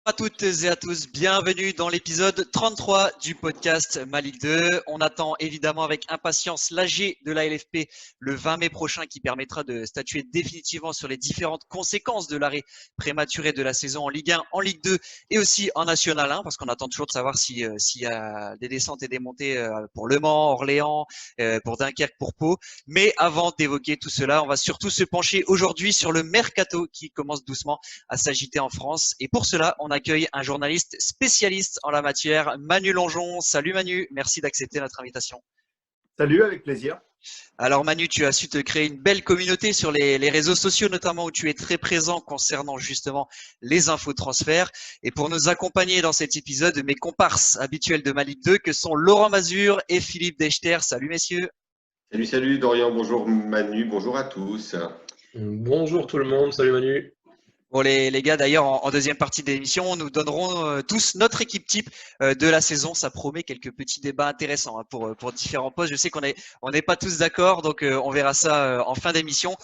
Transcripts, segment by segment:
À toutes et à tous, bienvenue dans l'épisode 33 du podcast Ma Ligue 2. On attend évidemment avec impatience l'AG de la LFP le 20 mai prochain qui permettra de statuer définitivement sur les différentes conséquences de l'arrêt prématuré de la saison en Ligue 1, en Ligue 2 et aussi en National 1 parce qu'on attend toujours de savoir s'il y a des descentes et des montées pour Le Mans, Orléans, pour Dunkerque, pour Pau. Mais avant d'évoquer tout cela, on va surtout se pencher aujourd'hui sur le mercato qui commence doucement à s'agiter en France. Et pour cela, on accueille un journaliste spécialiste en la matière, Manu Longeon. Salut Manu, merci d'accepter notre invitation. Salut, avec plaisir. Alors Manu, tu as su te créer une belle communauté sur les réseaux sociaux, notamment où tu es très présent concernant justement les infos transferts. Et pour nous accompagner dans cet épisode, mes comparses habituels de Ma Ligue 2, que sont Laurent Mazur et Philippe Dechter. Salut messieurs. Salut Dorian, bonjour Manu, bonjour à tous. Bonjour tout le monde, salut Manu. Bon les gars, d'ailleurs en deuxième partie de l'émission, nous donnerons tous notre équipe type de la saison. Ça promet quelques petits débats intéressants pour différents postes. Je sais qu'on n'est pas tous d'accord, donc on verra ça en fin d'émission.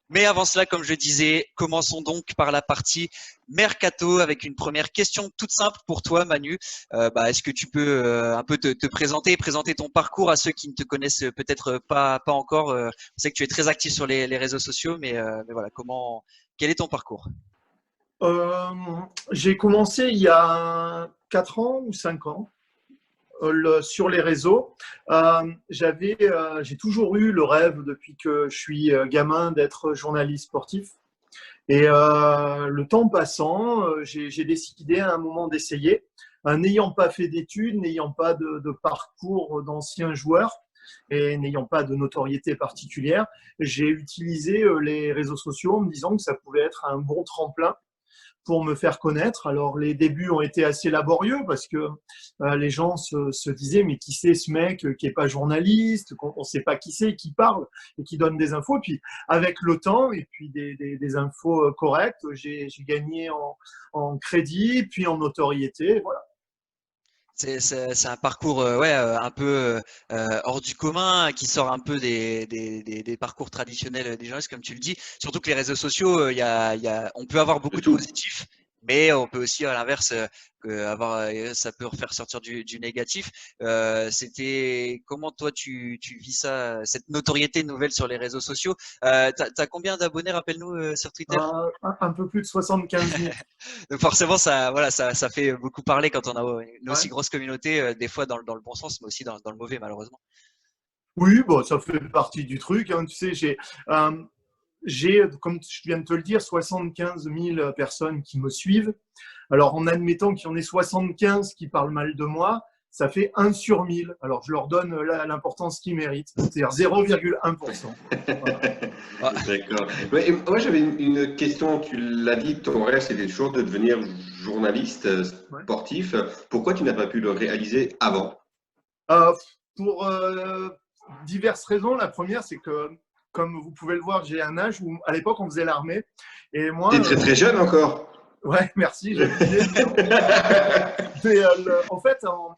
Mais avant cela, comme je disais, commençons donc par la partie mercato avec une première question toute simple pour toi, Manu. Est-ce que tu peux un peu te présenter ton parcours à ceux qui ne te connaissent peut-être pas encore. Je sais que tu es très actif sur les réseaux sociaux, mais voilà, quel est ton parcours? J'ai commencé il y a 4 ans ou 5 ans sur les réseaux. J'ai toujours eu le rêve depuis que je suis gamin d'être journaliste sportif. Et le temps passant, j'ai décidé à un moment d'essayer. N'ayant pas fait d'études, n'ayant pas de parcours d'ancien joueur et n'ayant pas de notoriété particulière, j'ai utilisé les réseaux sociaux en me disant que ça pouvait être un bon tremplin pour me faire connaître. Alors, les débuts ont été assez laborieux parce que les gens se disaient « mais qui c'est ce mec qui n'est pas journaliste, qu'on ne sait pas qui c'est, qui parle et qui donne des infos ». Puis, avec le temps et puis des infos correctes, j'ai gagné en crédit, puis en notoriété. Voilà. C'est un parcours un peu hors du commun, qui sort un peu des parcours traditionnels des journalistes, comme tu le dis. Surtout que les réseaux sociaux, on peut avoir beaucoup de positifs, mais on peut aussi, à l'inverse, ça peut faire sortir du négatif. Comment toi tu vis ça, cette notoriété nouvelle sur les réseaux sociaux? T'as combien d'abonnés, rappelle-nous, sur Twitter? Un peu plus de 75 000. Donc forcément, ça fait beaucoup parler quand on a une aussi grosse communauté, des fois dans le bon sens, mais aussi dans le mauvais, malheureusement. Oui, bon, ça fait partie du truc. Hein. Tu sais, j'ai, comme je viens de te le dire, 75 000 personnes qui me suivent. Alors, en admettant qu'il y en ait 75 qui parlent mal de moi, ça fait 1 sur 1000. Alors, je leur donne l'importance qu'ils méritent, c'est-à-dire 0,1%. Voilà. D'accord. Moi, j'avais une question. Tu l'as dit, ton rêve, c'était toujours de devenir journaliste sportif. Pourquoi tu n'as pas pu le réaliser avant? Pour diverses raisons. La première, c'est que, comme vous pouvez le voir, j'ai un âge où, à l'époque, on faisait l'armée. Et moi, t'es très jeune encore. Ouais, merci. Mais en fait, en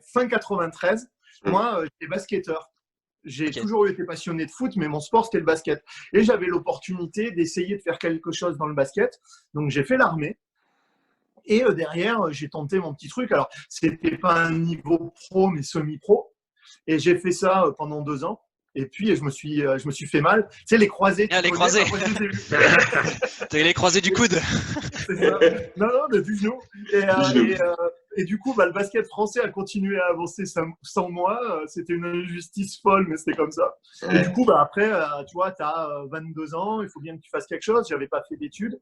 fin 93, moi, j'étais basketteur. J'ai toujours été passionné de foot, mais mon sport, c'était le basket. Et j'avais l'opportunité d'essayer de faire quelque chose dans le basket. Donc, j'ai fait l'armée. Et derrière, j'ai tenté mon petit truc. Alors, c'était pas un niveau pro, mais semi-pro. Et j'ai fait ça pendant 2 ans. Et puis, je me suis fait mal. Tu sais, les croisés. Les croisés. Tu as les croisés du coude. C'est ça. Non, du genou. Et du coup, le basket français a continué à avancer sans moi. C'était une injustice folle, mais c'était comme ça. Et du coup, après, tu vois, tu as 22 ans, il faut bien que tu fasses quelque chose. Je n'avais pas fait d'études.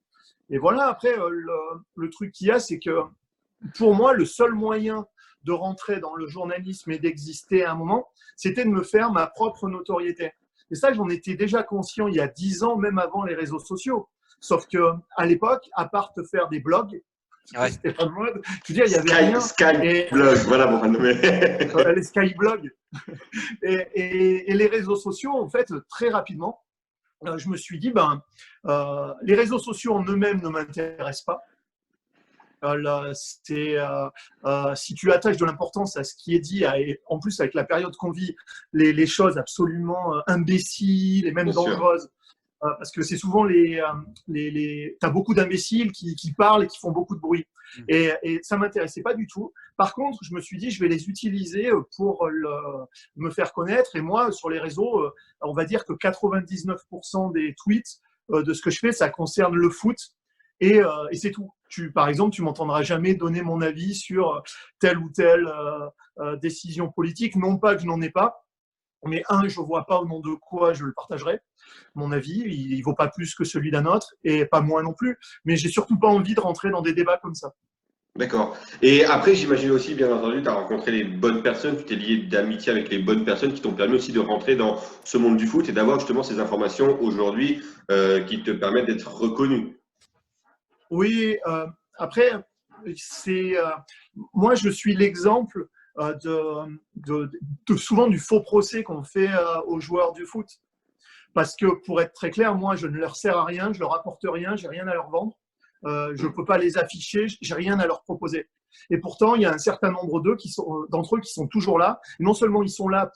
Et voilà, après, le truc qu'il y a, c'est que pour moi, le seul moyen de rentrer dans le journalisme et d'exister à un moment, c'était de me faire ma propre notoriété. Et ça, j'en étais déjà conscient il y a 10 ans, même avant les réseaux sociaux. Sauf qu'à l'époque, à part te faire des blogs, c'était pas de mode. Je veux dire, il y avait rien. Skyblog, voilà pour nommer. Les Skyblogs. Et les réseaux sociaux, en fait, très rapidement, je me suis dit, les réseaux sociaux en eux-mêmes ne m'intéressent pas. Si tu attaches de l'importance à ce qui est dit, et en plus avec la période qu'on vit, les choses absolument imbéciles et même dangereuses, parce que c'est souvent t'as beaucoup d'imbéciles qui parlent et qui font beaucoup de bruit. Et ça m'intéressait pas du tout. Par contre, je me suis dit, je vais les utiliser pour me faire connaître. Et moi, sur les réseaux, on va dire que 99% des tweets de ce que je fais, ça concerne le foot. Et c'est tout. Par exemple, tu m'entendras jamais donner mon avis sur telle ou telle décision politique. Non pas que je n'en ai pas, mais je vois pas au nom de quoi je le partagerai. Mon avis, il vaut pas plus que celui d'un autre, et pas moins non plus. Mais j'ai surtout pas envie de rentrer dans des débats comme ça. D'accord. Et après, j'imagine aussi, bien entendu, tu as rencontré les bonnes personnes, tu t'es lié d'amitié avec les bonnes personnes qui t'ont permis aussi de rentrer dans ce monde du foot et d'avoir justement ces informations aujourd'hui qui te permettent d'être reconnu. Oui, après, moi, je suis l'exemple souvent du faux procès qu'on fait aux joueurs du foot. Parce que pour être très clair, moi, je ne leur sers à rien, je leur apporte rien, j'ai rien à leur vendre. Je ne peux pas les afficher, j'ai rien à leur proposer. Et pourtant, il y a un certain nombre d'entre eux qui sont toujours là. Non seulement ils sont là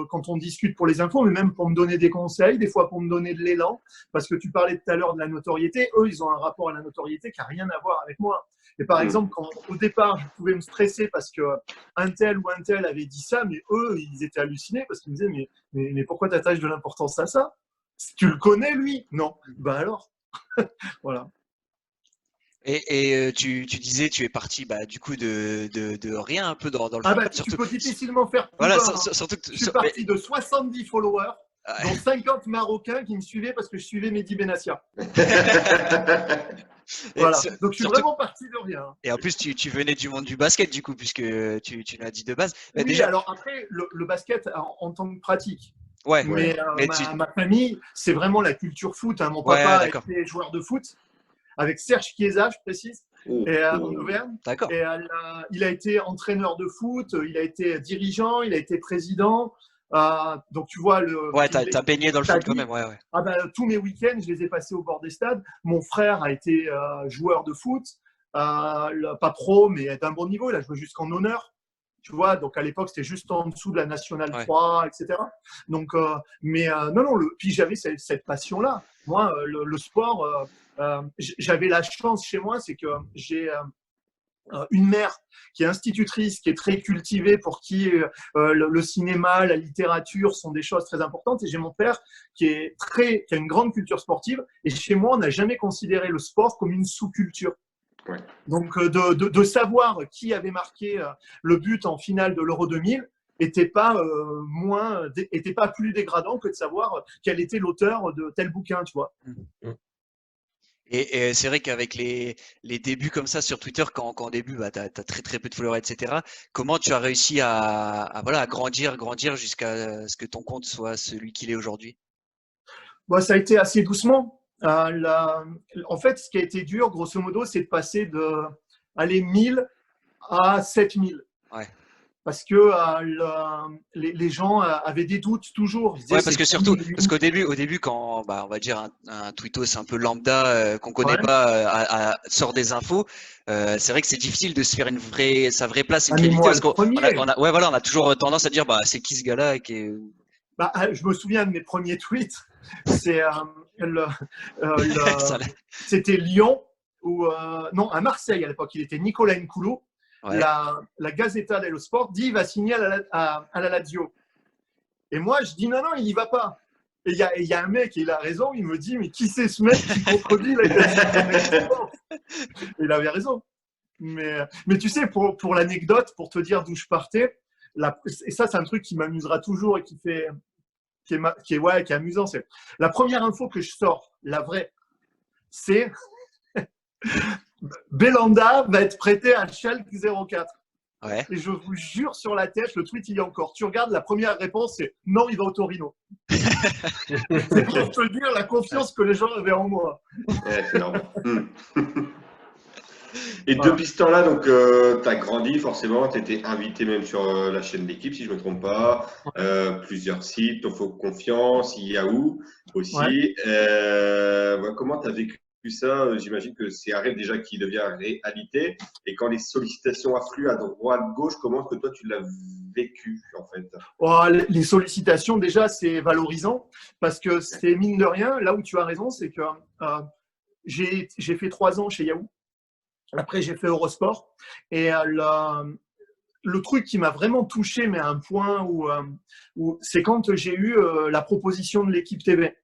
quand on discute pour les infos, mais même pour me donner des conseils, des fois pour me donner de l'élan. Parce que tu parlais tout à l'heure de la notoriété. Eux, ils ont un rapport à la notoriété qui n'a rien à voir avec moi. Et par exemple, quand au départ, je pouvais me stresser parce qu'un tel ou un tel avait dit ça, mais eux, ils étaient hallucinés parce qu'ils me disaient mais pourquoi tu attaches de l'importance à ça? Tu le connais, lui? Non. Ben alors. Voilà. Et tu disais, tu es parti du coup de rien un peu dans le foot. Tu peux difficilement faire plus voilà, bas, surtout je suis parti de 70 followers, dont 50 Marocains qui me suivaient parce que je suivais Mehdi Benassia. Voilà. Donc je suis vraiment parti de rien. Et en plus, tu venais du monde du basket du coup, puisque tu l'as dit de base. Oui, déjà... alors après, le basket en tant que pratique. Ouais. Mais ma famille, c'est vraiment la culture foot. Hein. Mon papa était joueur de foot. Avec Serge Chiesa, je précise, en Auvergne. D'accord. Et il a été entraîneur de foot, il a été dirigeant, il a été président. Donc tu vois t'as baigné dans le foot quand même, ouais. Tous mes week-ends, je les ai passés au bord des stades. Mon frère a été joueur de foot, pas pro, mais d'un bon niveau. Il a joué jusqu'en honneur. Tu vois, donc à l'époque, c'était juste en dessous de la Nationale 3, etc. Donc, puis j'avais cette passion-là. Moi, le sport, j'avais la chance chez moi, c'est que j'ai une mère qui est institutrice, qui est très cultivée, pour qui le cinéma, la littérature sont des choses très importantes. Et j'ai mon père qui a une grande culture sportive. Et chez moi, on n'a jamais considéré le sport comme une sous-culture. Ouais. Donc, de savoir qui avait marqué le but en finale de l'Euro 2000 était pas plus dégradant que de savoir quel était l'auteur de tel bouquin, tu vois. Et c'est vrai qu'avec les débuts comme ça sur Twitter, quand au début, tu as très très peu de followers, etc. Comment tu as réussi à grandir jusqu'à ce que ton compte soit celui qu'il est aujourd'hui? Ça a été assez doucement. En fait, ce qui a été dur, grosso modo, c'est de passer de 1000 à 7000. Ouais. Parce que les gens avaient des doutes toujours. Ouais, parce qu'au début, quand on va dire un tweetos un peu lambda qu'on connaît pas sort des infos, c'est vrai que c'est difficile de se faire sa vraie place, une crédibilité, parce qu'on a toujours tendance à dire c'est qui ce gars-là je me souviens de mes premiers tweets. C'est c'était Lyon non, à Marseille à l'époque. Il était Nicolas Nkoulou. Ouais. La Gazzetta dello Sport dit il va signer à la Lazio. Et moi, je dis non, il n'y va pas. Et il y a un mec, et il a raison, il me dit mais qui c'est ce mec qui contredit la Gazzetta dello Sport? Et il avait raison. Mais tu sais, pour l'anecdote, pour te dire d'où je partais, et ça, c'est un truc qui m'amusera toujours et qui est amusant. C'est la première info que je sors, la vraie, c'est Belhanda va être prêté à Schalke 04. Ouais. Et je vous jure sur la tête, le tweet il y a encore. Tu regardes, la première réponse c'est non, il va au Torino. C'est pour te dire la confiance que les gens avaient en moi. Ouais, c'est normal. Et depuis ce temps-là, donc, tu as grandi forcément, tu étais invité même sur la chaîne d'équipe, si je ne me trompe pas, plusieurs sites, Tofo Confiance, Yahoo aussi. Ouais. Comment tu as vécu ça, j'imagine que c'est un rêve déjà qui devient réalité. Et quand les sollicitations affluent à droite, gauche, comment est-ce que toi, tu l'as vécu, en fait? Oh, les sollicitations, déjà, c'est valorisant parce que c'est mine de rien, là où tu as raison, c'est que j'ai fait 3 ans chez Yahoo. Après, j'ai fait Eurosport. Et le truc qui m'a vraiment touché, mais à un point où c'est quand j'ai eu la proposition de l'équipe TV.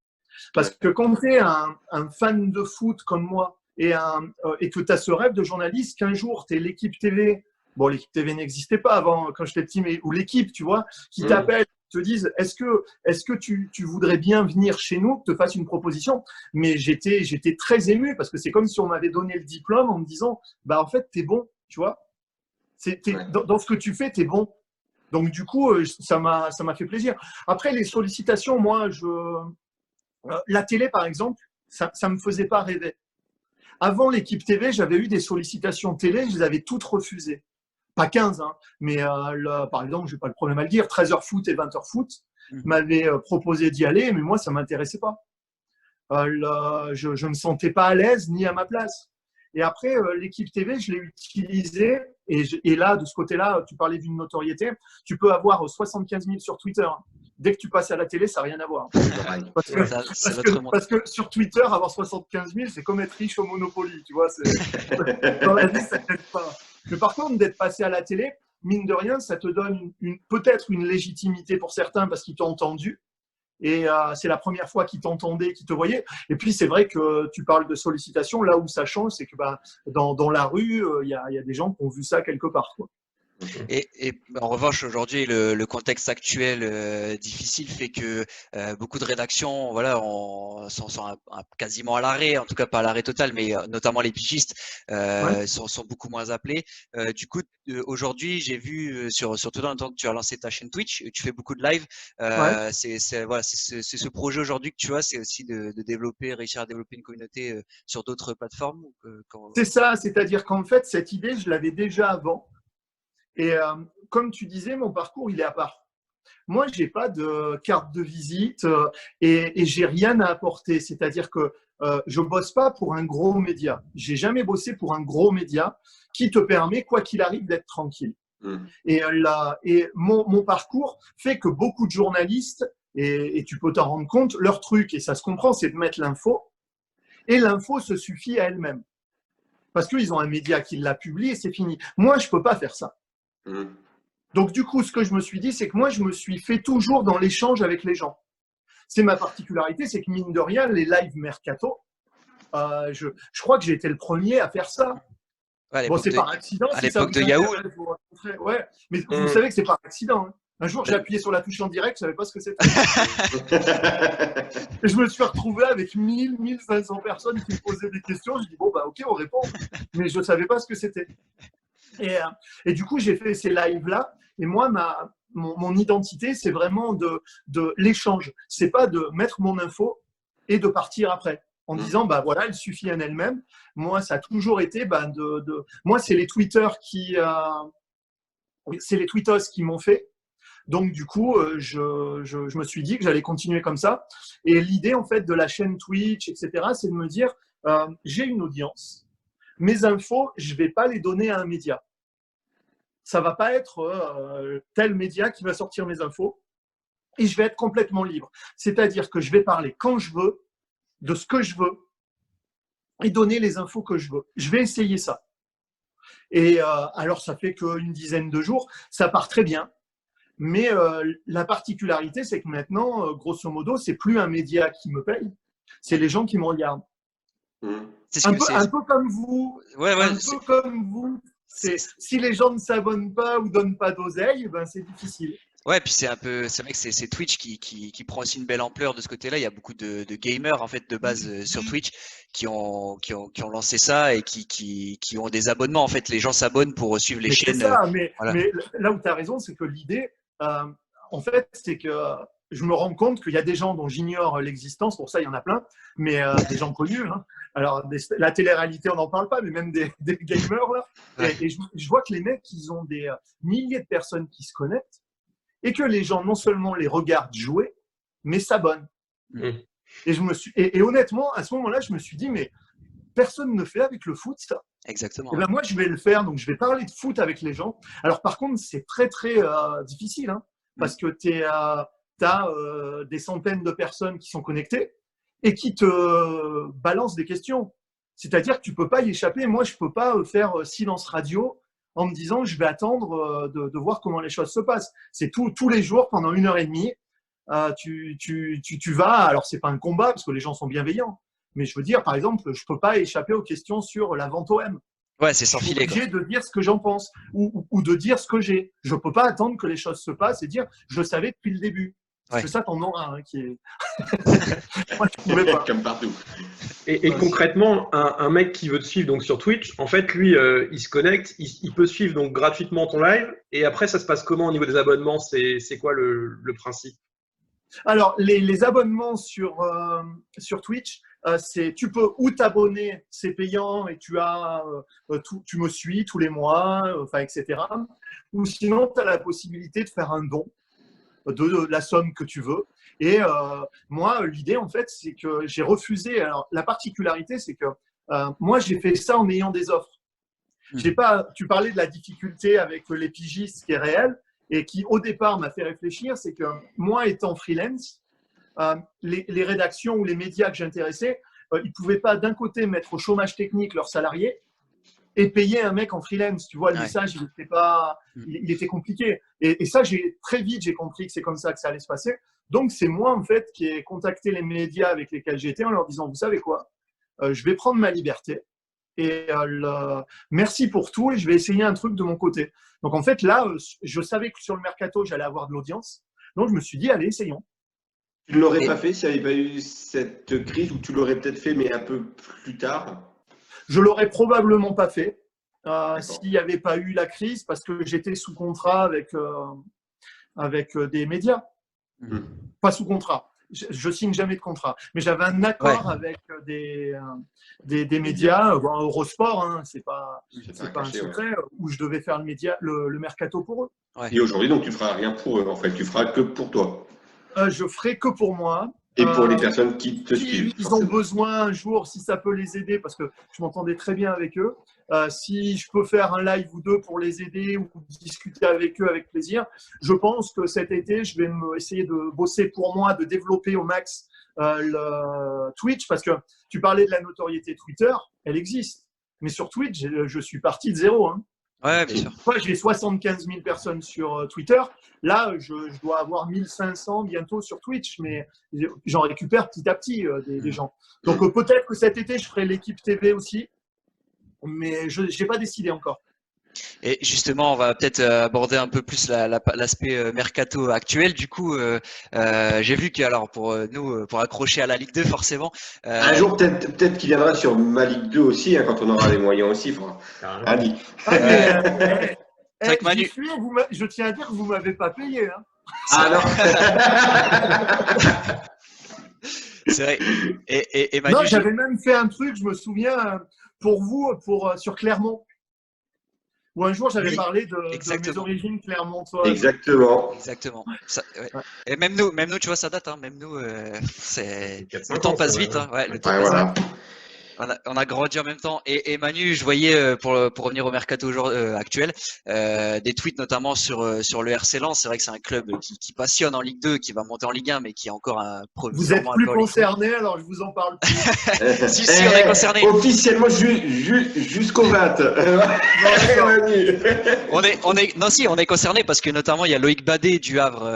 Parce que quand tu es un fan de foot comme moi et que tu as ce rêve de journaliste, qu'un jour tu es l'équipe TV, bon, l'équipe TV n'existait pas avant quand j'étais petit, mais ou l'équipe, tu vois, qui t'appelle, te disent est-ce que tu voudrais bien venir chez nous, que te fasse une proposition. Mais j'étais très ému parce que c'est comme si on m'avait donné le diplôme en me disant bah en fait, tu es bon, tu vois. Dans ce que tu fais, tu es bon. Donc, du coup, ça m'a fait plaisir. Après, les sollicitations, moi, la télé, par exemple, ça ne me faisait pas rêver. Avant l'équipe TV, j'avais eu des sollicitations télé, je les avais toutes refusées. Pas 15, hein, mais là, par exemple, je n'ai pas le problème à le dire, 13h foot et 20h foot m'avaient proposé d'y aller, mais moi, ça ne m'intéressait pas. Je ne me sentais pas à l'aise ni à ma place. Et après, l'équipe TV, je l'ai utilisée. Et là, de ce côté-là, tu parlais d'une notoriété. Tu peux avoir 75 000 sur Twitter. Dès que tu passes à la télé, ça n'a rien à voir. Parce que sur Twitter, avoir 75 000, c'est comme être riche au Monopoly. Tu vois, dans la vie, ça t'aide pas. Mais par contre, d'être passé à la télé, mine de rien, ça te donne peut-être une légitimité pour certains parce qu'ils t'ont entendu. Et c'est la première fois qu'ils t'entendaient, qu'ils te voyaient. Et puis, c'est vrai que tu parles de sollicitation. Là où ça change, c'est que dans la rue, il y a des gens qui ont vu ça quelque part, quoi. Et en revanche, aujourd'hui, le contexte actuel difficile fait que beaucoup de rédactions, voilà, sont quasiment à l'arrêt, en tout cas pas à l'arrêt total, mais notamment les pigistes sont beaucoup moins appelés. Du coup, aujourd'hui, j'ai vu surtout dans le temps que tu as lancé ta chaîne Twitch, tu fais beaucoup de live. C'est ce projet aujourd'hui que tu as, c'est aussi de réussir à développer une communauté sur d'autres plateformes. C'est ça, c'est-à-dire qu'en fait, cette idée, je l'avais déjà avant. Et comme tu disais, mon parcours, il est à part. Moi, je n'ai pas de carte de visite et je n'ai rien à apporter. C'est-à-dire que je ne bosse pas pour un gros média. Je n'ai jamais bossé pour un gros média qui te permet, quoi qu'il arrive, d'être tranquille. Et mon parcours fait que beaucoup de journalistes, et tu peux t'en rendre compte, leur truc, et ça se comprend, c'est de mettre l'info. Et l'info se suffit à elle-même. Parce qu'ils ont un média qui l'a publié et c'est fini. Moi, je ne peux pas faire ça. Donc, du coup, ce que je me suis dit, c'est que moi, je me suis fait toujours dans l'échange avec les gens. C'est ma particularité, c'est que mine de rien, les live mercato, je crois que j'ai été le premier à faire ça. Ouais, bon, c'est par accident. À l'époque de Yahoo. Ouais, mais vous savez que c'est par accident. Hein. Un jour, j'ai appuyé sur la touche en direct, je ne savais pas ce que c'était. Et je me suis retrouvé avec 1500 personnes qui me posaient des questions. Je dis, bon, bah, ok, on répond. Mais je ne savais pas ce que c'était. Et du coup, j'ai fait ces lives-là. Et moi, mon identité, c'est vraiment de l'échange. C'est pas de mettre mon info et de partir après en disant, bah voilà, elle suffit en elle-même. Moi, ça a toujours été, moi, c'est les tweeters c'est les tweetos qui m'ont fait. Donc, du coup, je me suis dit que j'allais continuer comme ça. Et l'idée, en fait, de la chaîne Twitch, etc., c'est de me dire, j'ai une audience. Mes infos, je ne vais pas les donner à un média. Ça ne va pas être tel média qui va sortir mes infos. Et je vais être complètement libre. C'est-à-dire que je vais parler quand je veux, de ce que je veux, et donner les infos que je veux. Je vais essayer ça. Et alors, ça fait qu'une dizaine de jours. Ça part très bien. Mais la particularité, c'est que maintenant, grosso modo, c'est plus un média qui me paye. C'est les gens qui me regardent. Un peu comme vous. Un peu comme vous. Si les gens ne s'abonnent pas ou donnent pas d'oseille, ben c'est difficile. Ouais, puis c'est vrai que c'est Twitch qui prend aussi une belle ampleur de ce côté-là. Il y a beaucoup de gamers en fait de base sur Twitch qui ont lancé ça et qui ont des abonnements. En fait, les gens s'abonnent pour suivre les chaînes. C'est ça, mais là où tu as raison, c'est que l'idée, en fait, c'est que je me rends compte qu'il y a des gens dont j'ignore l'existence, pour ça il y en a plein, mais des gens connus. Hein. Alors, la télé-réalité, on n'en parle pas, mais même des gamers. Là. Ouais. Et je vois que les mecs, ils ont des milliers de personnes qui se connectent et que les gens, non seulement les regardent jouer, mais s'abonnent. Et honnêtement, à ce moment-là, je me suis dit, mais personne ne fait avec le foot ça. Exactement. Et ben moi, je vais le faire. Donc, je vais parler de foot avec les gens. Alors, par contre, c'est très, très difficile hein, parce que tu as des centaines de personnes qui sont connectées et qui te balancent des questions. C'est-à-dire que tu ne peux pas y échapper. Moi, je ne peux pas faire silence radio en me disant je vais attendre de voir comment les choses se passent. C'est tous les jours, pendant 1h30, tu vas. Alors, ce n'est pas un combat parce que les gens sont bienveillants. Mais je veux dire, par exemple, je ne peux pas échapper aux questions sur la vente OM. Ouais, c'est sans Je suis filet. obligé de dire ce que j'en pense ou de dire ce que j'ai. Je ne peux pas attendre que les choses se passent et dire je savais depuis le début. Parce que ça, t'en auras un qui est. Moi, je pouvais pas. Comme partout. Et concrètement, un mec qui veut te suivre donc sur Twitch, en fait, lui, il se connecte, il peut suivre donc gratuitement ton live. Et après, ça se passe comment au niveau des abonnements? C'est quoi le principe? Alors, les abonnements sur Twitch, tu peux ou t'abonner, c'est payant et tu me suis tous les mois, etc. Ou sinon, tu as la possibilité de faire un don de la somme que tu veux. Et moi, l'idée, en fait, c'est que j'ai refusé. Alors, la particularité, c'est que moi, j'ai fait ça en ayant des offres. Tu parlais de la difficulté avec les pigistes qui est réelle et qui, au départ, m'a fait réfléchir. C'est que moi, étant freelance, les rédactions ou les médias que j'intéressais, ils ne pouvaient pas d'un côté mettre au chômage technique leurs salariés et payer un mec en freelance. Tu vois, le message, il était compliqué. Et ça, très vite, j'ai compris que c'est comme ça que ça allait se passer. Donc, c'est moi, en fait, qui ai contacté les médias avec lesquels j'étais en leur disant, vous savez quoi, je vais prendre ma liberté et merci pour tout et je vais essayer un truc de mon côté. Donc, en fait, là, je savais que sur le mercato, j'allais avoir de l'audience. Donc, je me suis dit, allez, essayons. Tu ne l'aurais pas fait s'il n'y avait pas eu cette crise ou tu l'aurais peut-être fait, mais un peu plus tard? Je ne l'aurais probablement pas fait s'il n'y avait pas eu la crise parce que j'étais sous contrat avec des médias. Pas sous contrat. Je signe jamais de contrat. Mais j'avais un accord avec des médias, Eurosport, hein, c'est pas un secret, où je devais faire le mercato pour eux. Et aujourd'hui, donc, tu ne feras rien pour eux, en fait. Tu feras que pour toi. Je ferai que pour moi. Et pour les personnes qui te suivent. Ils ont besoin un jour, si ça peut les aider, parce que je m'entendais très bien avec eux. Si je peux faire un live ou deux pour les aider ou discuter avec eux avec plaisir, je pense que cet été, je vais essayer de bosser pour moi, de développer au max le Twitch, parce que tu parlais de la notoriété Twitter, elle existe. Mais sur Twitch, je suis parti de zéro. Hein. Ouais, bien sûr. Moi, j'ai 75 000 personnes sur Twitter. Là, je dois avoir 1500 bientôt sur Twitch, mais j'en récupère petit à petit des gens. Donc, peut-être que cet été, je ferai l'équipe TV aussi, mais je n'ai pas décidé encore. Et justement, on va peut-être aborder un peu plus l'aspect mercato actuel. Du coup, j'ai vu que, alors, pour nous, pour accrocher à la Ligue 2, forcément. Un jour, peut-être qu'il viendra sur ma Ligue 2 aussi, hein, quand on aura les moyens aussi. Andy. Manu... je tiens à dire que vous ne m'avez pas payé. Hein. Ah non. C'est vrai. Et Manu, non, j'avais même fait un truc, je me souviens, pour vous, sur Clermont. Où un jour, j'avais parlé de mes origines clermontoises. Exactement. Ça, ouais. Et même nous, tu vois, ça date. Hein. Même nous, le temps passe vite. Hein. Ouais, le temps passe vite. On a grandi en même temps. Et Manu, je voyais, pour revenir au mercato actuel, des tweets notamment sur le RC Lens. C'est vrai que c'est un club qui passionne en Ligue 2, qui va monter en Ligue 1, mais qui est encore un Vous êtes plus concerné, alors je vous en parle plus. si, on est concerné. Officiellement jusqu'au 20. On est concerné parce que notamment il y a Loïc Badet du Havre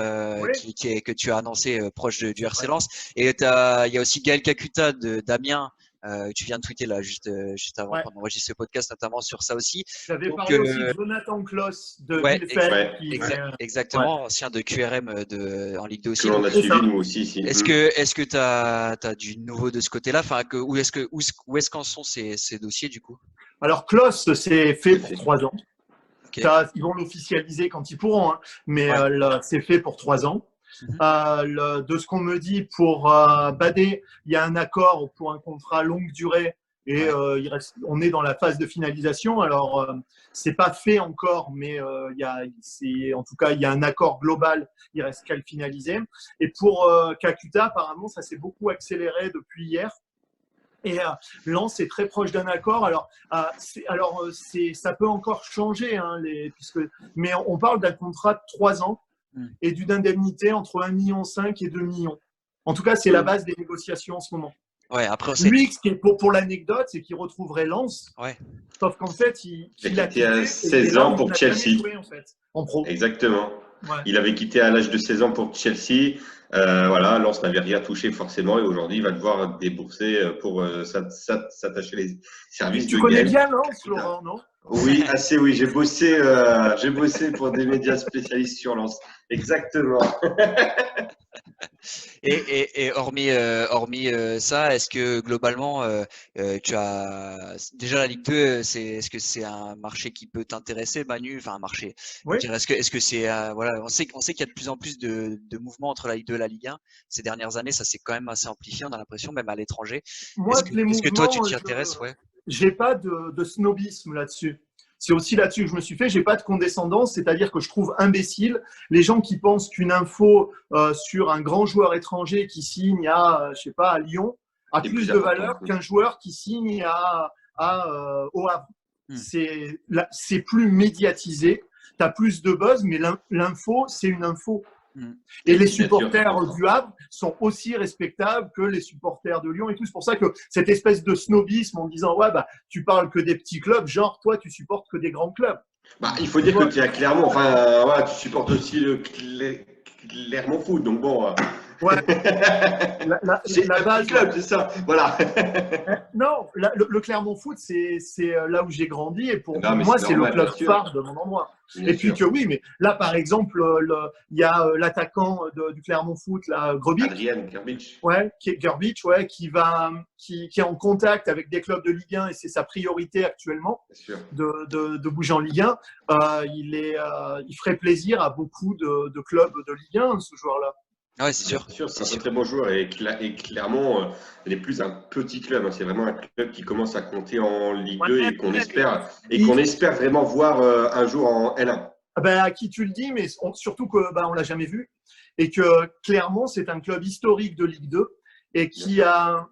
que tu as annoncé proche du RC Lens. Et il y a aussi Gaël Kakuta d'Amiens. Tu viens de tweeter là juste avant qu'on enregistre ce podcast, notamment sur ça aussi. J'avais parlé aussi de Jonathan Kloss de Bielefeld. Exactement, ancien de QRM en Ligue 2 aussi. On a suivi nous aussi ici. Est-ce que tu as du nouveau de ce côté-là, où est-ce qu'en sont ces dossiers du coup? Alors Kloss, c'est fait pour 3 ans. Okay. Ils vont l'officialiser quand ils pourront, hein. Mais c'est fait pour 3 ans. De ce qu'on me dit pour Badet, il y a un accord pour un contrat longue durée et on est dans la phase de finalisation. Alors, c'est pas fait encore, mais en tout cas, il y a un accord global. Il reste qu'à le finaliser. Et pour Kakuta, apparemment, ça s'est beaucoup accéléré depuis hier. Et Lens est très proche d'un accord. Alors, ça peut encore changer, hein, mais on parle d'un contrat de 3 ans et d'une indemnité entre 1,5 million et 2 millions. En tout cas, c'est la base des négociations en ce moment. Ouais, après, on sait. Lui, ce qui est pour l'anecdote, c'est qu'il retrouverait Lens. Ouais. Sauf qu'en fait, il a quitté à 16 ans pour Chelsea. Joué, en fait, en pro. Exactement. Ouais. Il avait quitté à l'âge de 16 ans pour Chelsea. Voilà, Lens n'avait rien touché forcément et aujourd'hui, il va devoir débourser pour s'attacher les services de Tu connais Gaël. bien Lens, Laurent, non? Oui, assez, oui. J'ai bossé pour des médias spécialistes sur Lens. Exactement. Et hormis ça, est-ce que globalement, tu as déjà la Ligue 2, est-ce que c'est un marché qui peut t'intéresser, Manu? Enfin, un marché. Oui. Est-ce que c'est voilà, on sait qu'il y a de plus en plus de mouvements entre la Ligue 2 et la Ligue 1. Ces dernières années, ça s'est quand même assez amplifié. On a l'impression, même à l'étranger. Moi, Est-ce que toi, tu t'y intéresses? Ouais. J'ai pas de snobisme là-dessus. C'est aussi là-dessus que je me suis fait. J'ai pas de condescendance, c'est-à-dire que je trouve imbécile les gens qui pensent qu'une info sur un grand joueur étranger qui signe à, je sais pas, à Lyon a plus de valeur qu'un joueur qui signe au Havre. C'est plus médiatisé, tu as plus de buzz, mais l'info, c'est une info. Et les supporters du Havre sont aussi respectables que les supporters de Lyon et tout. C'est pour ça que cette espèce de snobisme en disant ouais, bah, tu parles que des petits clubs, genre toi tu supportes que des grands clubs. Bah, il faut dire que tu es à Clermont, enfin ouais, tu supportes aussi le Clermont Foot, donc bon. Ouais. C'est la base club, c'est ça. Voilà. Non, le Clermont Foot, c'est là où j'ai grandi et pour moi, c'est le club phare de mon endroit. Et puis que oui, mais là, par exemple, il y a l'attaquant du Clermont Foot, là, Grbić. Adrian Grbić. Ouais, Grbić, ouais, qui est en contact avec des clubs de Ligue 1 et c'est sa priorité actuellement de bouger en Ligue 1. Il ferait plaisir à beaucoup de clubs de Ligue 1, ce joueur-là. Ouais, c'est sûr. C'est un très bon joueur et Clermont n'est plus un petit club. Hein. C'est vraiment un club qui commence à compter en Ligue 2 et qu'on espère vraiment voir un jour en L1. Ben, à qui tu le dis, mais surtout qu'on ne l'a jamais vu. Et que Clermont, c'est un club historique de Ligue 2 et qui a